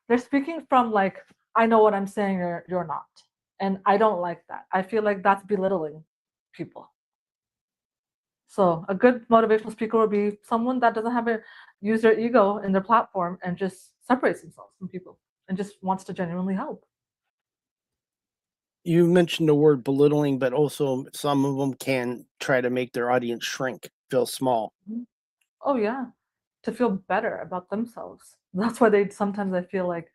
they're speaking from like, I know what I'm saying, you're not. And I don't like that. I feel like that's belittling people. So a good motivational speaker would be someone that doesn't have to use their ego in their platform and just separates themselves from people and just wants to genuinely help. You mentioned the word belittling, but also some of them can try to make their audience shrink, feel small. Mhm. Oh yeah, to feel better about themselves. That's why they sometimes I feel like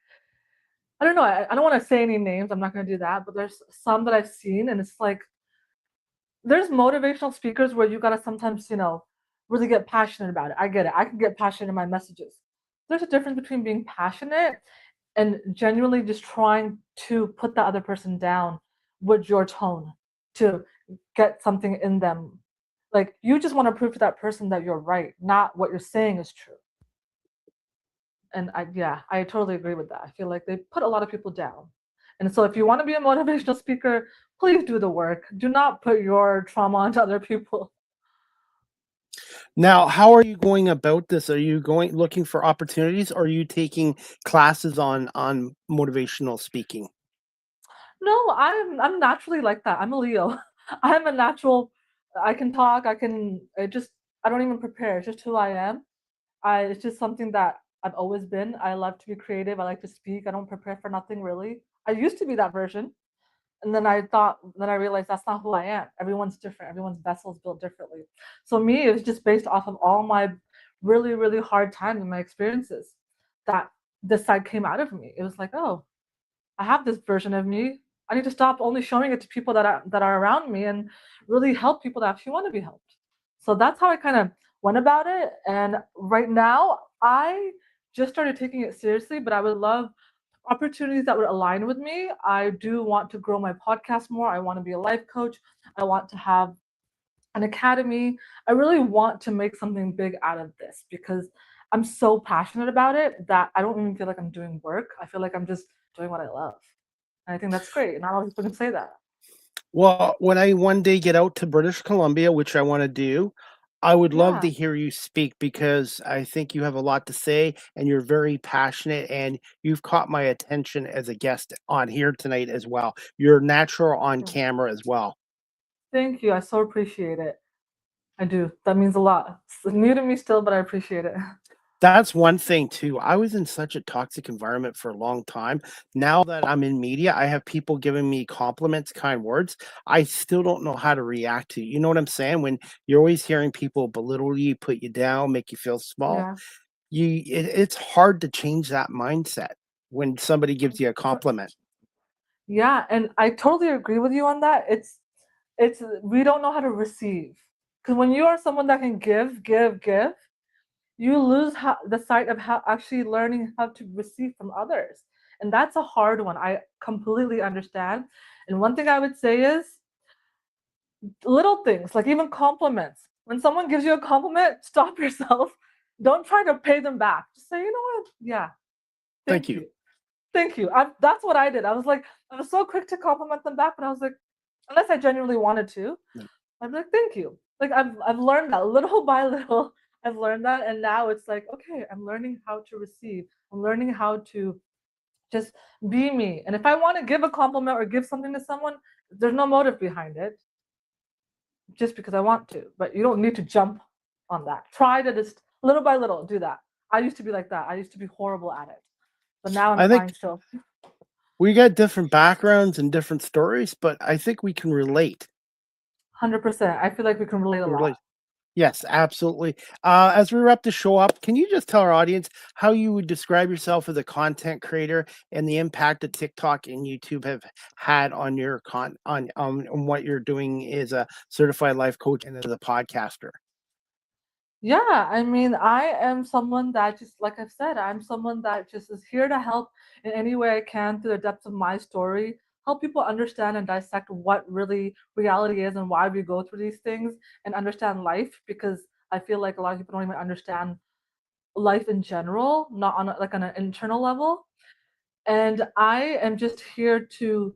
I don't know. I don't want to say any names. I'm not going to do that. But there's some that I've seen, and it's like there's motivational speakers where you gotta sometimes, really get passionate about it. I get it. I can get passionate in my messages. There's a difference between being passionate and genuinely just trying to put the other person down with your tone to get something in them. Like you just want to prove to that person that you're right, not what you're saying is true. And I totally agree with that. I feel like they put a lot of people down. And so if you want to be a motivational speaker, please do the work. Do not put your trauma onto other people. Now, how are you going about this? Are you looking for opportunities, or are you taking classes on motivational speaking? No, I'm naturally like that. I'm a Leo. I'm a natural. I can talk. I don't even prepare. It's just who I am. It's just something that I've always been. I love to be creative. I like to speak. I don't prepare for nothing really. I used to be that version. And then I realized that's not who I am. Everyone's different. Everyone's vessel is built differently. So me, it was just based off of all my really, really hard times and my experiences that this side came out of me. It was like, oh, I have this version of me. I need to stop only showing it to people that are around me and really help people that actually want to be helped. So that's how I kind of went about it. And right now, I just started taking it seriously, but I would love opportunities that would align with me. I do want to grow my podcast more. I want to be a life coach. I want to have an academy. I really want to make something big out of this because I'm so passionate about it that I don't even feel like I'm doing work. I feel like I'm just doing what I love. And I think that's great. Not a lot of people can say that. Well, when I one day get out to British Columbia, which I want to do, I would love Yeah. to hear you speak because I think you have a lot to say and you're very passionate and you've caught my attention as a guest on here tonight as well. You're natural on Yeah. camera as well. Thank you. I so appreciate it. I do. That means a lot. It's new to me still, but I appreciate it. That's one thing too. I was in such a toxic environment for a long time. Now that I'm in media, I have people giving me compliments, kind words. I still don't know how to react to. You know what I'm saying? When you're always hearing people belittle you, put you down, make you feel small, Yeah. it's hard to change that mindset when somebody gives you a compliment. Yeah, and I totally agree with you on that. It's we don't know how to receive. Because when you are someone that can give, you lose the sight of how actually learning how to receive from others. And that's a hard one. I completely understand. And one thing I would say is little things, like even compliments. When someone gives you a compliment, stop yourself. Don't try to pay them back. Just say, you know what? Yeah, Thank thank you. you. Thank you. That's what I did. I was like, I was so quick to compliment them back, but I was like, unless I genuinely wanted to, Yeah. I'd be like, thank you. Like I've learned that little by little. I've learned that, and now it's like, okay, I'm learning how to receive. I'm learning how to just be me. And if I want to give a compliment or give something to someone, there's no motive behind it, just because I want to. But you don't need to jump on that. Try to just little by little do that. I used to be like that. I used to be horrible at it, but now I'm I think trying to. we got different backgrounds and different stories, but I think we can relate. 100%. I feel like we can relate a lot. Relate. Yes, absolutely. As we wrap the show up, can you just tell our audience how you would describe yourself as a content creator and the impact that TikTok and YouTube have had on your on what you're doing as a certified life coach and as a podcaster? Yeah, I mean, I am someone that just, like I've said, I'm someone that just is here to help in any way I can through the depths of my story, help people understand and dissect what really reality is and why we go through these things and understand life because I feel like a lot of people don't even understand life in general, not on like on an internal level. And I am just here to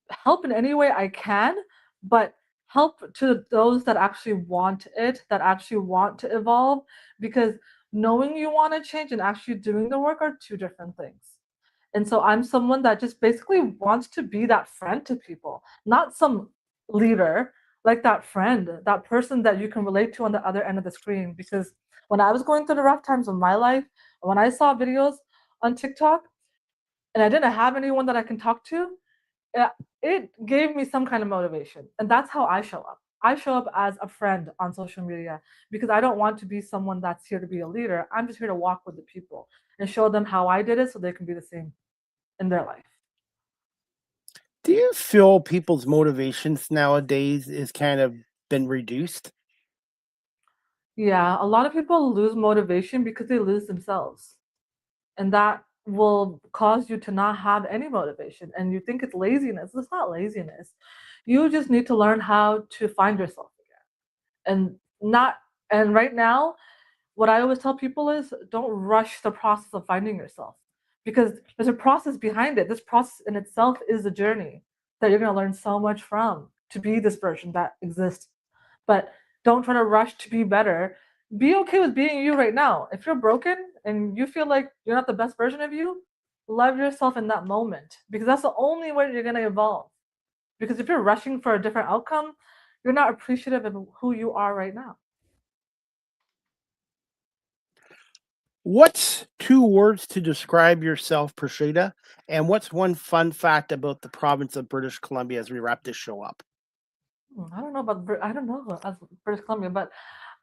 help in any way I can, but help to those that actually want it, that actually want to evolve, because knowing you want to change and actually doing the work are two different things. And so I'm someone that just basically wants to be that friend to people, not some leader, like that friend, that person that you can relate to on the other end of the screen. Because when I was going through the rough times of my life, when I saw videos on TikTok and I didn't have anyone that I can talk to, uh, it gave me some kind of motivation. And that's how I show up. I show up as a friend on social media because I don't want to be someone that's here to be a leader. I'm just here to walk with the people and show them how I did it so they can be the same in their life. Do you feel people's motivations nowadays is kind of been reduced? Yeah, a lot of people lose motivation because they lose themselves. And that will cause you to not have any motivation. And you think it's laziness. It's not laziness. You just need to learn how to find yourself again. And right now, what I always tell people is don't rush the process of finding yourself because there's a process behind it. This process in itself is a journey that you're going to learn so much from to be this version that exists. But don't try to rush to be better. Be okay with being you right now. If you're broken and you feel like you're not the best version of you, love yourself in that moment because that's the only way you're going to evolve. Because if you're rushing for a different outcome, you're not appreciative of who you are right now. What's two words to describe yourself, Prashita? And what's one fun fact about the province of British Columbia as we wrap this show up? I don't know about I don't know about British Columbia, but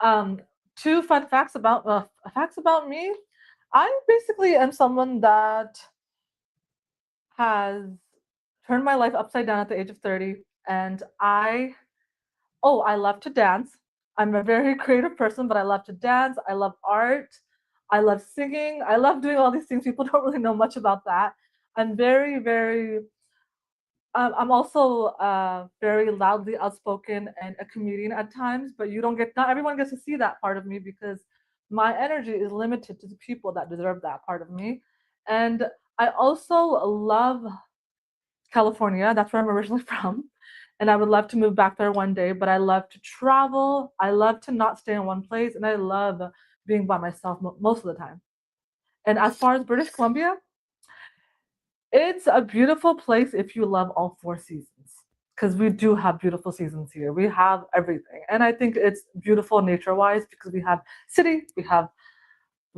um, two fun facts about me. I basically am someone that has turned my life upside down at the age of 30, and I love to dance. I'm a very creative person, but I love to dance. I love art. I love singing. I love doing all these things. People don't really know much about that. I'm very, very I'm also very loudly outspoken and a comedian at times, but not everyone gets to see that part of me because my energy is limited to the people that deserve that part of me. And I also love California. That's where I'm originally from. And I would love to move back there one day, but I love to travel. I love to not stay in one place, and I love being by myself most of the time. And as far as British Columbia, it's a beautiful place if you love all four seasons, because we do have beautiful seasons here. We have everything. And I think it's beautiful nature-wise because we have city, we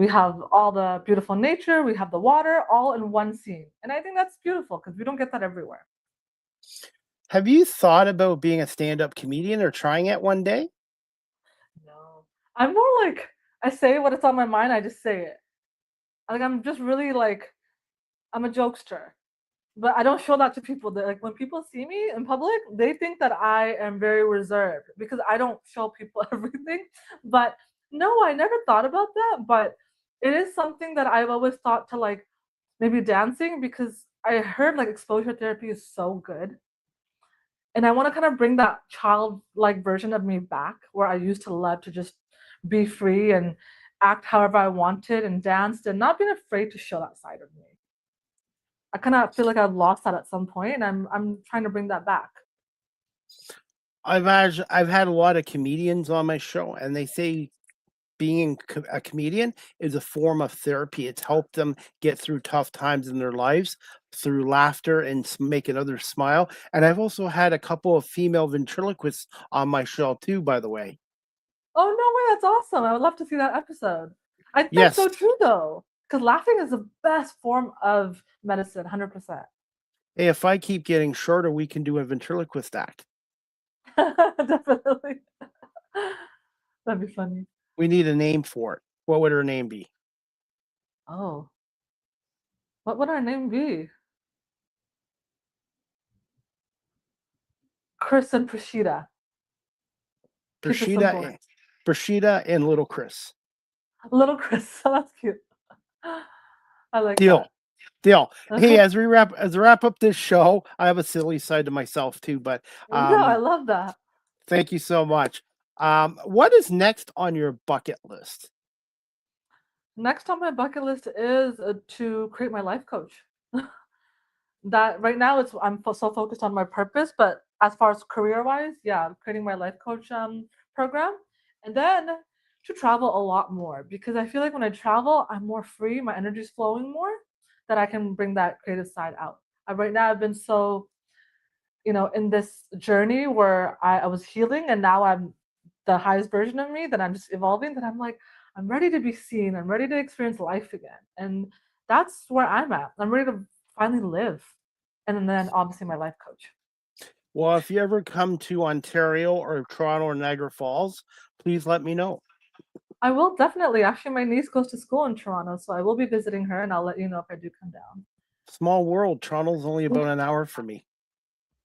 have all the beautiful nature, we have the water all in one scene. And I think that's beautiful because we don't get that everywhere. Have you thought about being a stand-up comedian or trying it one day? No. I'm more like I say what it's on my mind, I just say it. Like I'm just really like I'm a jokester. But I don't show that to people. Like when people see me in public, they think that I am very reserved because I don't show people everything. But no, I never thought about that. But it is something that I've always thought to like maybe dancing because I heard like exposure therapy is so good. And I want to kind of bring that childlike version of me back where I used to love to just be free and act however I wanted and danced and not being afraid to show that side of me. I kind of feel like I've lost that at some point, and I'm trying to bring that back. I've had a lot of comedians on my show, and they say being a comedian is a form of therapy. It's helped them get through tough times in their lives through laughter and making others smile. And I've also had a couple of female ventriloquists on my show too, by the way. Oh no way, that's awesome! I would love to see that episode. I think that's Yes. so true though, because laughing is the best form of medicine, 100%. Hey, if I keep getting shorter, we can do a ventriloquist act. Definitely, that'd be funny. We need a name for it. What would her name be? Oh, what would our name be? Chris and Prashita. Keep it simple. Prashita and Little Chris. Little Chris. That's cute. I like Deal. that. Deal. Hey, as we wrap up this show, I have a silly side to myself too, but No, I love that. thank you so much. What is next on your bucket list? Next on my bucket list is to create my life coach. That right now so focused on my purpose, but as far as career wise, yeah, creating my life coach program, and then to travel a lot more because I feel like when I travel, I'm more free, my energy is flowing more, that I can bring that creative side out. Right now, I've been so in this journey where I was healing, and now I'm the highest version of me that I'm just evolving. That I'm like I'm ready to be seen. I'm ready to experience life again, and that's where I'm at. I'm ready to finally live. And then obviously my life coach. Well, if you ever come to Ontario or Toronto or Niagara Falls, please let me know. I will definitely. Actually, my niece goes to school in Toronto, so I will be visiting her and I'll let you know if I do come down. Small world. Toronto's only about an hour from me.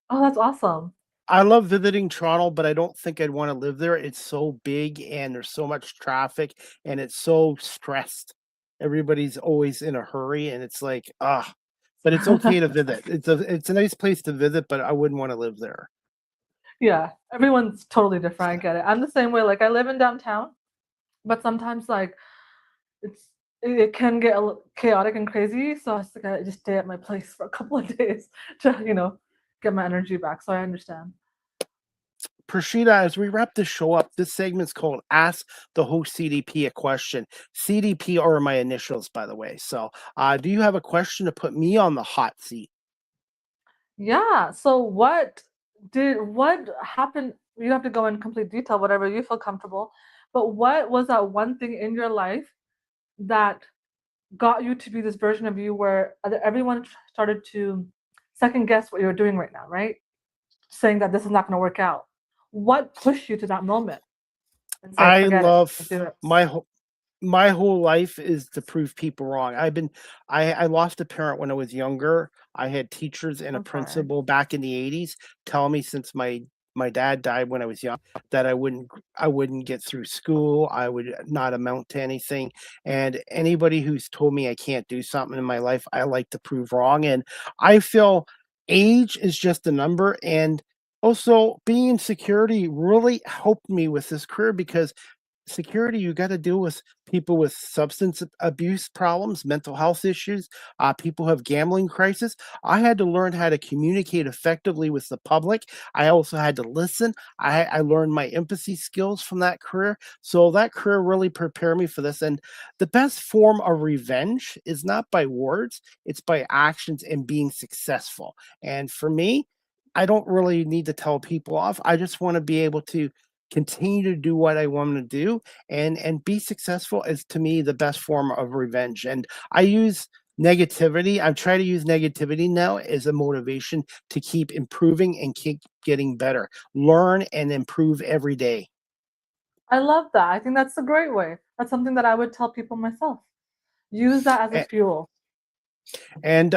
Oh, that's awesome. I love visiting Toronto, but I don't think I'd want to live there. It's so big and there's so much traffic and it's so stressed. Everybody's always in a hurry and it's like, but it's okay to visit. It's a nice place to visit, but I wouldn't want to live there. Yeah, everyone's totally different. I get it. I'm the same way. Like I live in downtown, but sometimes like it can get a little chaotic and crazy. So I just stay at my place for a couple of days to get my energy back. So I understand. Prashita, as we wrap this show up, this segment's called Ask the Host CDP a Question. CDP are my initials, by the way. So do you have a question to put me on the hot seat? Yeah. So what happened? You have to go in complete detail, whatever you feel comfortable. But what was that one thing in your life that got you to be this version of you where everyone started to second guess what you're doing right now, right? Saying that this is not going to work out. What pushed you to that moment? And say, I forget love it, do it. my whole life is to prove people wrong. I lost a parent when I was younger. I had teachers and a I'm sorry. principal back in the 80s tell me since my my dad died when I was young, that I wouldn't get through school, I would not amount to anything, and anybody who's told me I can't do something in my life, I like to prove wrong, and I feel age is just a number, and also being in security really helped me with this career because security, you got to deal with people with substance abuse problems, mental health issues, people who have gambling crisis. I had to learn how to communicate effectively with the public. I also had to listen. I learned my empathy skills from that career. So that career really prepared me for this. And the best form of revenge is not by words, it's by actions and being successful. And for me, I don't really need to tell people off. I just want to be able to continue to do what I want to do and be successful is to me the best form of revenge. And I use negativity. I'm trying to use negativity now as a motivation to keep improving and keep getting better. Learn and improve every day. I love that. I think that's a great way. That's something that I would tell people myself. Use that as a A- fuel. And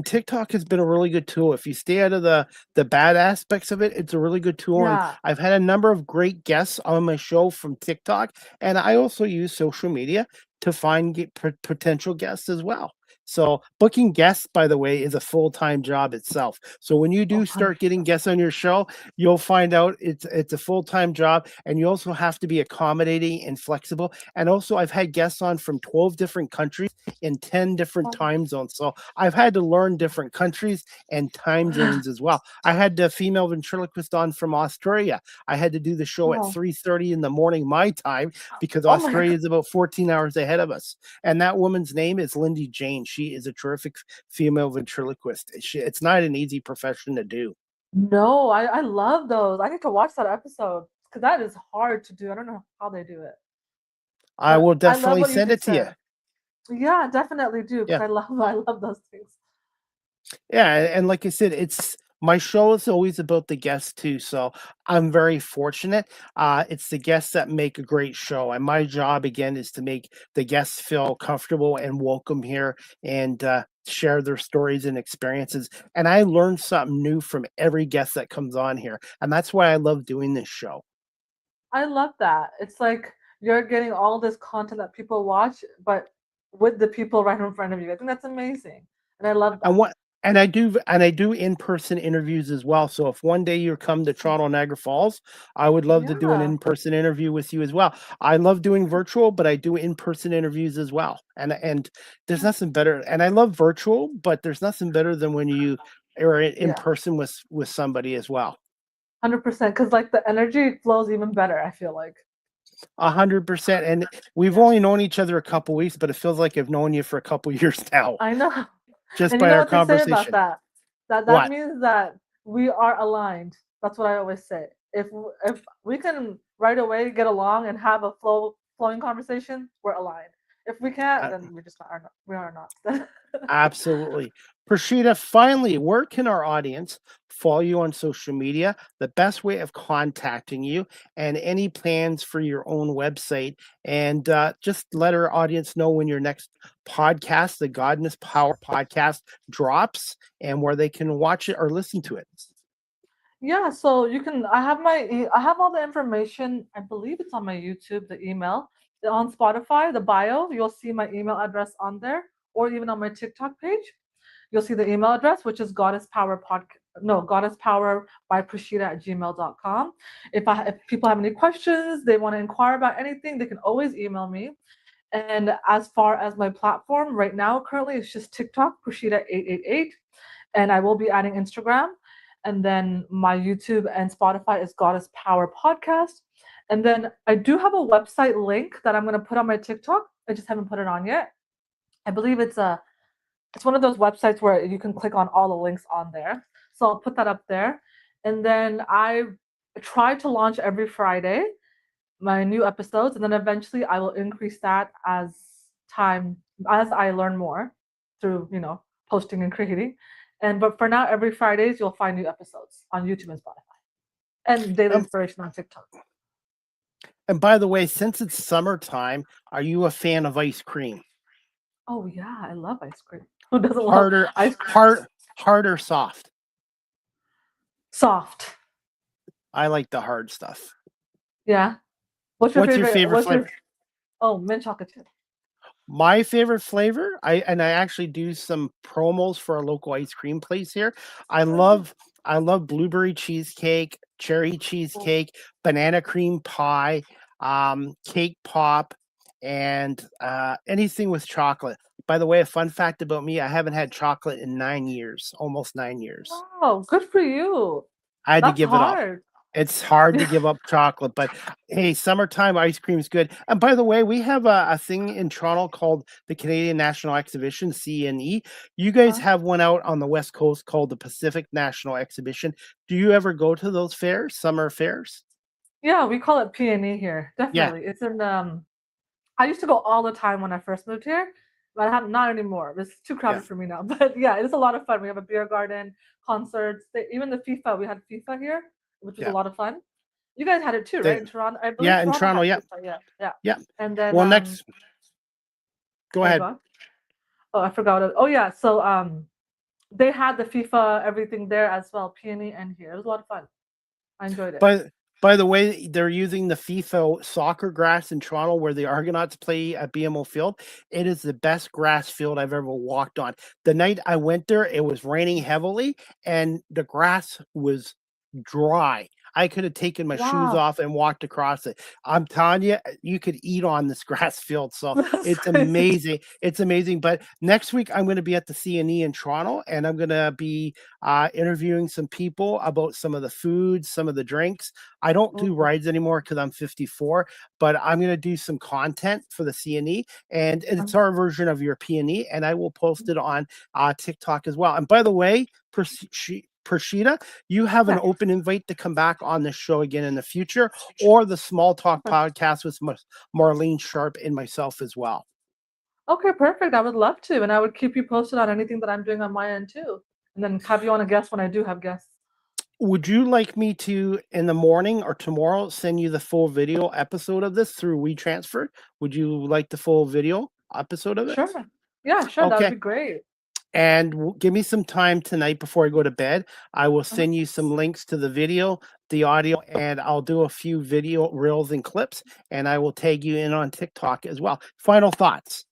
TikTok has been a really good tool. If you stay out of the bad aspects of it, it's a really good tool. And Yeah. I've had a number of great guests on my show from TikTok, and I also use social media to find potential guests as well. So booking guests, by the way, is a full-time job itself. So when you Oh, do start getting 100%. guests on your show, you'll find out it's a full-time job, and you also have to be accommodating and flexible. And also, I've had guests on from 12 different countries in 10 different Oh. time zones. So I've had to learn different countries and time zones as well. I had the female ventriloquist on from Australia. I had to do the show at Oh. 3:30 in the morning my time because Oh my Australia God. is about 14 hours ahead of us. And that woman's name is Lindy Jane. She is a terrific female ventriloquist. It's not an easy profession to do. No, I love those. I need to watch that episode because that is hard to do. I don't know how they do it. I But will I love definitely what you send it just to you. said. Yeah, definitely do because Yeah. I love those things. Yeah, and like I said, it's my show is always about the guests too, so I'm very fortunate. It's the guests that make a great show, and my job again is to make the guests feel comfortable and welcome here and share their stories and experiences. And I learn something new from every guest that comes on here, and that's why I love doing this show. I love that. It's like you're getting all this content that people watch, but with the people right in front of you. I think that's amazing. And I love And that. what and I do in-person interviews as well. So if one day you come to Toronto, Niagara Falls, I would love to do an Yeah. in-person interview with you as well. I love doing virtual, but I do in-person interviews as well. And there's nothing better. And I love virtual, but there's nothing better than when you are in Yeah. person with somebody as well. 100%. Because like the energy flows even better, I feel like. 100%. And we've Yeah. only known each other a couple weeks, but it feels like I've known you for a couple years now, I know. just And you by know our what they say about conversation. that? That What? means that we are aligned. That's what I always say. If we can right away get along and have a flowing conversation, we're aligned. If we can't, Uh, then we are not. Absolutely. Prashita, finally, where can our audience follow you on social media, the best way of contacting you, and any plans for your own website? And just let our audience know when your next podcast, the Godness Power podcast, drops and where they can watch it or listen to it. Yeah, so you can. I have all the information. I believe it's on my YouTube, the email, on Spotify, the bio. You'll see my email address on there, or even on my TikTok page. You'll see the email address, which is Goddess Power Goddess Power by Prashita at gmail.com. If people have any questions, they want to inquire about anything, they can always email me. And as far as my platform right now, currently it's just TikTok, Prashita888, and I will be adding Instagram. And then my YouTube and Spotify is Goddess Power Podcast. And then I do have a website link that I'm going to put on my TikTok. I just haven't put it on yet. I believe it's one of those websites where you can click on all the links on there. So I'll put that up there. And then I try to launch every Friday my new episodes, and then eventually I will increase that as I learn more through, posting and creating. But for now, every Fridays you'll find new episodes on YouTube and Spotify, and daily Um, inspiration on TikTok. and by the way, since it's summertime, are you a fan of ice cream? Oh yeah, I love ice cream. Who doesn't love Harder, ice cream? hard or soft? Soft. I like the hard stuff. Yeah. What's your What's your favorite? favorite What's your flavor? Oh, mint chocolate chip. My favorite flavor, I actually do some promos for a local ice cream place here. I Mhm. love I love blueberry cheesecake, cherry Oh, cheesecake, banana cream pie, cake pop, and anything with chocolate. By the way, a fun fact about me, I haven't had chocolate in 9 years, almost 9 years. wow, good for you. I had to That's give it up. hard. It's hard to give up chocolate, but hey, summertime ice cream is good. And by the way, we have a thing in Toronto called the Canadian National Exhibition, CNE. You guys Uh, have one out on the West Coast called the Pacific National Exhibition. Do you ever go to those fairs, summer fairs? yeah, we call it P&E here. Yeah, Definitely. It's in I used to go all the time when I first moved here, but I have not anymore. It's too yeah, crowded for me now. But yeah, it's a lot of fun. We have a beer garden, concerts, even the FIFA. We had FIFA here, which was a yeah. lot of fun. You guys had it too, right? They, In Toronto, I believe yeah, in Toronto Toronto, had yeah, FIFA. Yeah, yeah. yeah. And then Well, next, go sorry, go ahead. on. Oh, I forgot it. Oh yeah, so they had the FIFA everything there as well, Peony and here. It was a lot of fun. I enjoyed it. By by the way, they're using the FIFA soccer grass in Toronto where the Argonauts play at BMO Field. It is the best grass field I've ever walked on. The night I went there, it was raining heavily and the grass was dry. I could have taken my shoes Wow, off and walked across it. I'm telling you, you could eat on this grass field. So that's it's crazy. amazing. It's amazing. But next week, I'm going to be at the CNE in Toronto and I'm going to be interviewing some people about some of the foods, some of the drinks. I don't do Oh, rides anymore because I'm 54, but I'm going to do some content for the CNE, and it's um, our version of your PNE, and I will post it on TikTok as well. And by the way, Prashita, you have an yeah. open invite to come back on this show again in the future, or the Small Talk Okay. podcast with Marlene Sharp and myself as well. Okay, perfect. I would love to, and I would keep you posted on anything that I'm doing on my end too, and then have you on a guest when I do have guests. Would you like me to, in the morning or tomorrow, send you the full video episode of this through WeTransfer? Would you like the full video episode of it? Sure. Yeah, sure. That would Okay. be great. And give me some time tonight before I go to bed. I will Uh-huh. send you some links to the video, the audio, and I'll do a few video reels and clips, and I will tag you in on TikTok as well. Final thoughts.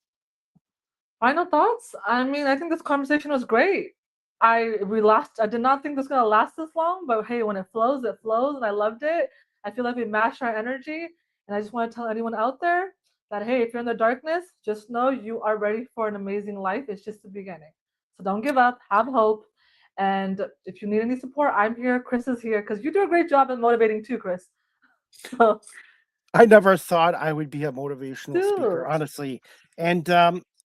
Final thoughts? I mean, I think this conversation was great. I did not think this was gonna last this long, but hey, when it flows, and I loved it. I feel like we matched our energy, and I just want to tell anyone out there that hey, if you're in the darkness, just know you are ready for an amazing life. It's just the beginning. So don't give up, have hope, and if you need any support, I'm here. Chris is here because you do a great job in motivating too, Chris. So, I never thought I would be a motivational speaker, dude. honestly. And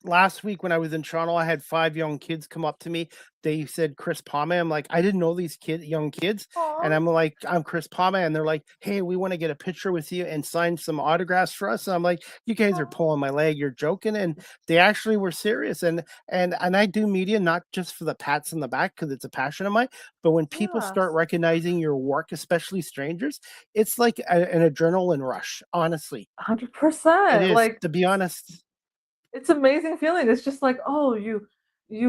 last week when I was in Toronto, I had 5 young kids come up to me. They said Chris Palme. I'm like, I didn't know these young kids. And Aw. I'm like, I'm Chris Palme. And they're like, hey, we want to get a picture with you and sign some autographs for us. And I'm like, you guys are pulling my leg. You're joking. And they actually were serious. And I do media not just for the pats on the back because it's a passion of mine, but when people start Yes, recognizing your work, especially strangers, it's like an adrenaline rush, honestly. It 100%. is, Like to be honest. it's amazing feeling. It's just like, oh, you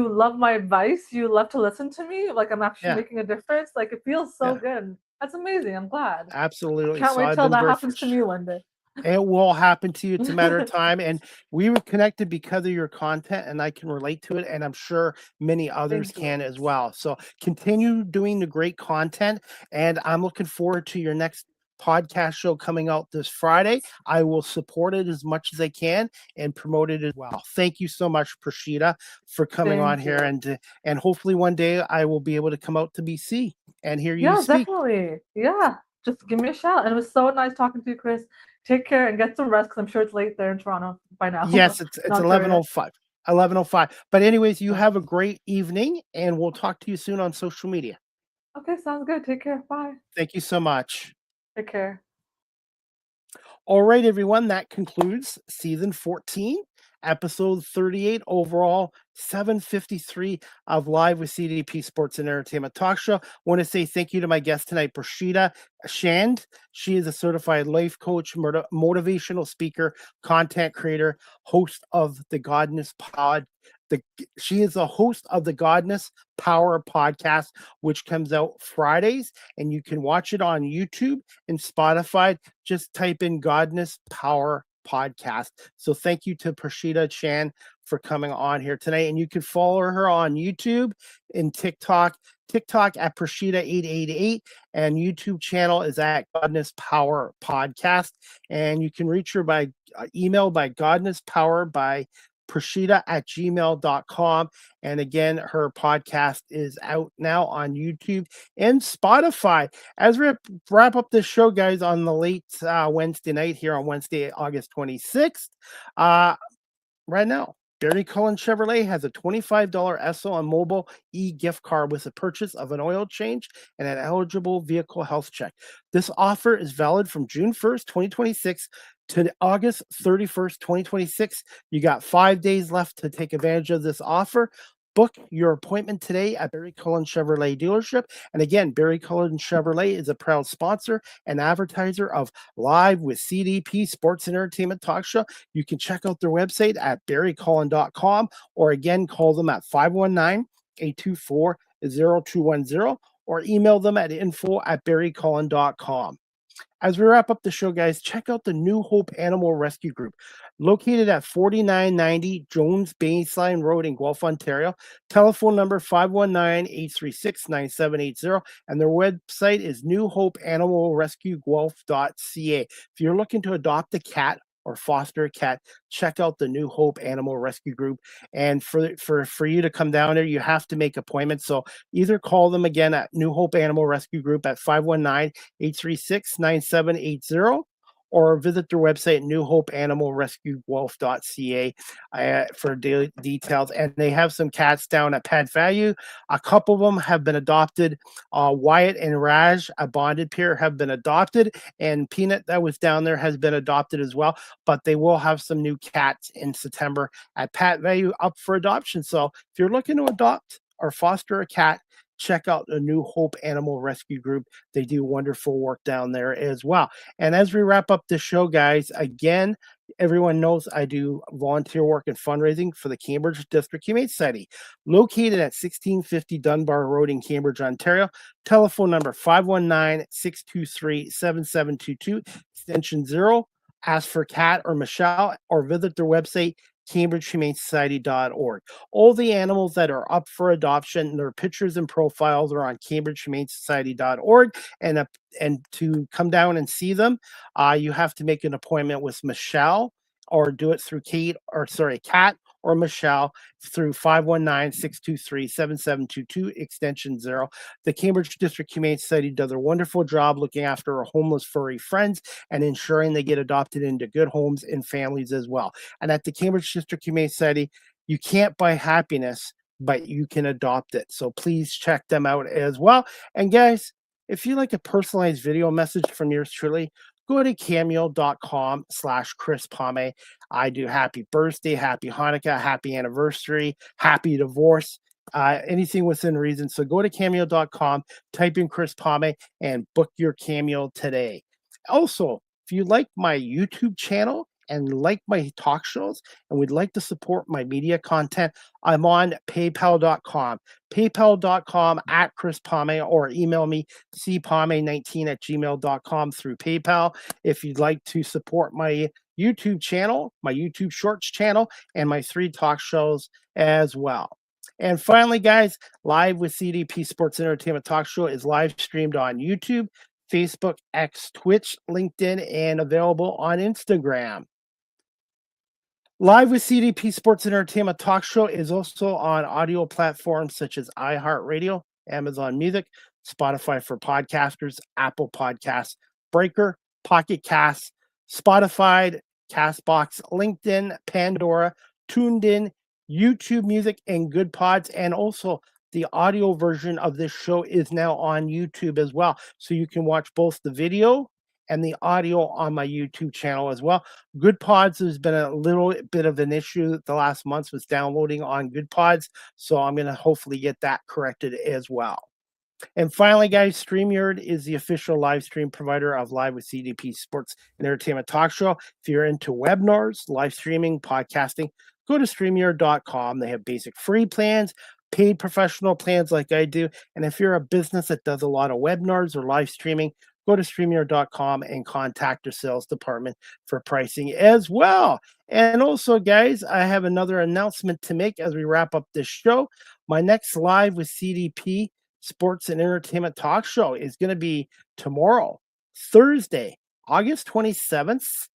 love my advice. You love to listen to me. Like I'm actually Yeah, making a difference. Like it feels so yeah, good. That's amazing. I'm glad. I absolutely. can't So wait I've till been that very happens to fortunate. me one day. It will happen to you. It's a matter of time. And we were connected because of your content, and I can relate to it. And I'm sure many others Thank you. can as well. So continue doing the great content. And I'm looking forward to your next podcast show coming out this Friday. I will support it as much as I can and promote it as well. Thank you so much, Prashita, for coming on Thank here. you. And hopefully one day I will be able to come out to BC and hear you Yeah, speak. definitely. Yeah. Just give me a shout. And it was so nice talking to you, Chris. Take care and get some rest because I'm sure it's late there in Toronto by now, Yes, in it's Ontario. 11:05. 11:05. But anyways, you Yeah. have a great evening and we'll talk to you soon on social media. Okay, sounds good. Take care. Bye. Thank you so much. Take care. All right, everyone, that concludes season 14, episode 38 overall, 753 of Live with CDP Sports and Entertainment Talk Show. I want to say thank you to my guest tonight, Prashita Chand. She is a certified life coach, motivational speaker, content creator, host of the Godness Pod She is the host of the Godness Power podcast, which comes out Fridays, and you can watch it on YouTube and Spotify. Just type in Godness Power podcast. So thank you to Prashita Chand for coming on here tonight. And you can follow her on YouTube and TikTok at Prashita888, and YouTube channel is at Godness Power Podcast. And you can reach her by email by godnesspower by Prashita@gmail.com. And again, her podcast is out now on YouTube and Spotify. As we wrap up this show, guys, on the late Wednesday night here on Wednesday, August 26th, right now, Barry Cullen Chevrolet has a $25 Esso on mobile e-gift card with the purchase of an oil change and an eligible vehicle health check. This offer is valid from June 1st, 2026 to August 31st, 2026. You got 5 days left to take advantage of this offer. Book your appointment today at Barry Cullen Chevrolet dealership. And again, Barry Cullen Chevrolet is a proud sponsor and advertiser of Live with CDP Sports and Entertainment Talk Show. You can check out their website at barrycullen.com, or again, call them at 519-824-0210, or email them at info@barrycullen.com. As we wrap up the show, guys, check out the New Hope Animal Rescue Group, located at 4990 Jones Baseline Road in Guelph, Ontario. Telephone number 519-836-9780, and their website is newhopeanimalrescueguelph.ca. If you're looking to adopt a cat or foster a cat, check out the New Hope Animal Rescue Group. And for you to come down there, you have to make appointments. So either call them again at New Hope Animal Rescue Group at 519-836-9780, or visit their website, newhopeanimalrescueguelph.ca, for daily details. And they have some cats down at Pet Value. A couple of them have been adopted. Wyatt and Raj, a bonded pair, have been adopted. And Peanut, that was down there, has been adopted as well. But they will have some new cats in September at Pet Value up for adoption. So if you're looking to adopt or foster a cat, check out the New Hope Animal Rescue Group. They do wonderful work down there as well. And as we wrap up the show, guys, again, everyone knows I do volunteer work and fundraising for the Cambridge District Humane Society, located at 1650 Dunbar Road in Cambridge, Ontario. Telephone number 519-623-7722, extension 0. Ask for Kat or Michelle, or visit their website, CambridgeHumaneSociety.org. All the animals that are up for adoption, their pictures and profiles are on CambridgeHumaneSociety.org. And to come down and see them, you have to make an appointment with Michelle, or do it through Kat or Michelle through 519-623-7722, extension 0. The Cambridge District Humane Society does a wonderful job looking after our homeless furry friends and ensuring they get adopted into good homes and families as well. And at the Cambridge District Humane Society, you can't buy happiness, but you can adopt it. So please check them out as well. And guys, if you like a personalized video message from yours truly, go to cameo.com/Chris Pame. I do happy birthday, happy Hanukkah, happy anniversary, happy divorce, anything within reason. So go to cameo.com, type in Chris Pame, and book your cameo today. Also, if you like my YouTube channel and like my talk shows and would like to support my media content, I'm on paypal.com. Paypal.com at Chris Pame, or email me cpame19@gmail.com through PayPal if you'd like to support my YouTube channel, my YouTube Shorts channel, and my 3 talk shows as well. And finally, guys, Live with CDP Sports Entertainment Talk Show is live streamed on YouTube, Facebook, X, Twitch, LinkedIn, and available on Instagram. Live with CDP Sports Entertainment Talk Show is also on audio platforms such as iHeartRadio, Amazon Music, Spotify for podcasters, Apple Podcasts, Breaker, Pocket Casts, Spotify, Castbox, LinkedIn, Pandora, TuneIn, YouTube Music, and Good Pods. And also the audio version of this show is now on YouTube as well. So you can watch both the video and the audio on my YouTube channel as well. Good Pods has been a little bit of an issue the last month with downloading on Good Pods. So I'm going to hopefully get that corrected as well. And finally, guys, StreamYard is the official live stream provider of Live with CDP Sports and Entertainment Talk Show. If you're into webinars, live streaming, podcasting, go to StreamYard.com. They have basic free plans, paid professional plans like I do. And if you're a business that does a lot of webinars or live streaming, go to StreamYard.com and contact your sales department for pricing as well. And also, guys, I have another announcement to make as we wrap up this show. My next live with CDP Sports and Entertainment Talk Show is going to be tomorrow, Thursday, August 27th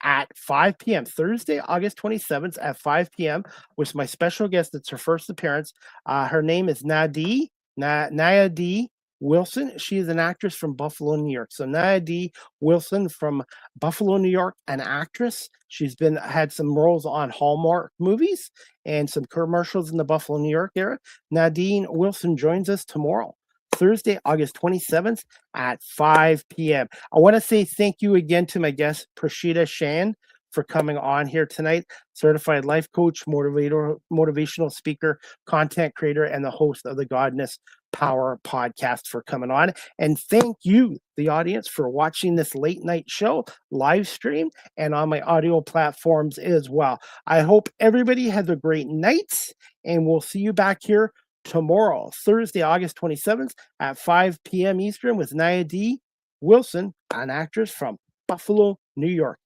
at 5 p.m. Thursday, August 27th at 5 p.m. with my special guest. It's her first appearance. Her name is Naya D. Wilson. She is an actress from Buffalo, New York. So Naya D. Wilson from Buffalo, New York, an actress. She's had some roles on Hallmark movies and some commercials in the Buffalo, New York area. Nadine Wilson joins us tomorrow, Thursday, August 27th at 5 p.m. I want to say thank you again to my guest, Prashita Chand, for coming on here tonight. Certified life coach, motivational speaker, content creator, and the host of the Godness Power podcast for coming on. And thank you, the audience, for watching this late night show, live stream, and on my audio platforms as well. I hope everybody has a great night, and we'll see you back here tomorrow, Thursday, August 27th at 5 p.m. Eastern with Naya D. Wilson, an actress from Buffalo, New York.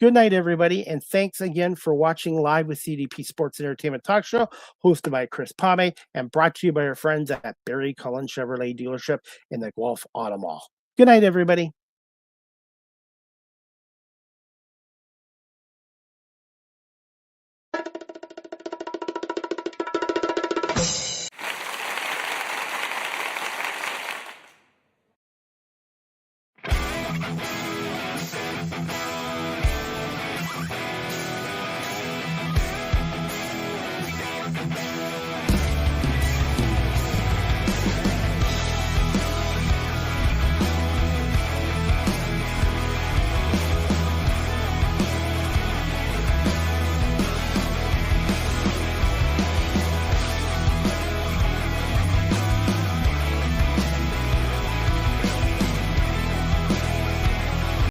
Good night, everybody, and thanks again for watching Live with CDP Sports and Entertainment Talk Show, hosted by Chris Pame and brought to you by our friends at Barry Cullen Chevrolet Dealership in the Guelph Auto Mall. Good night, everybody.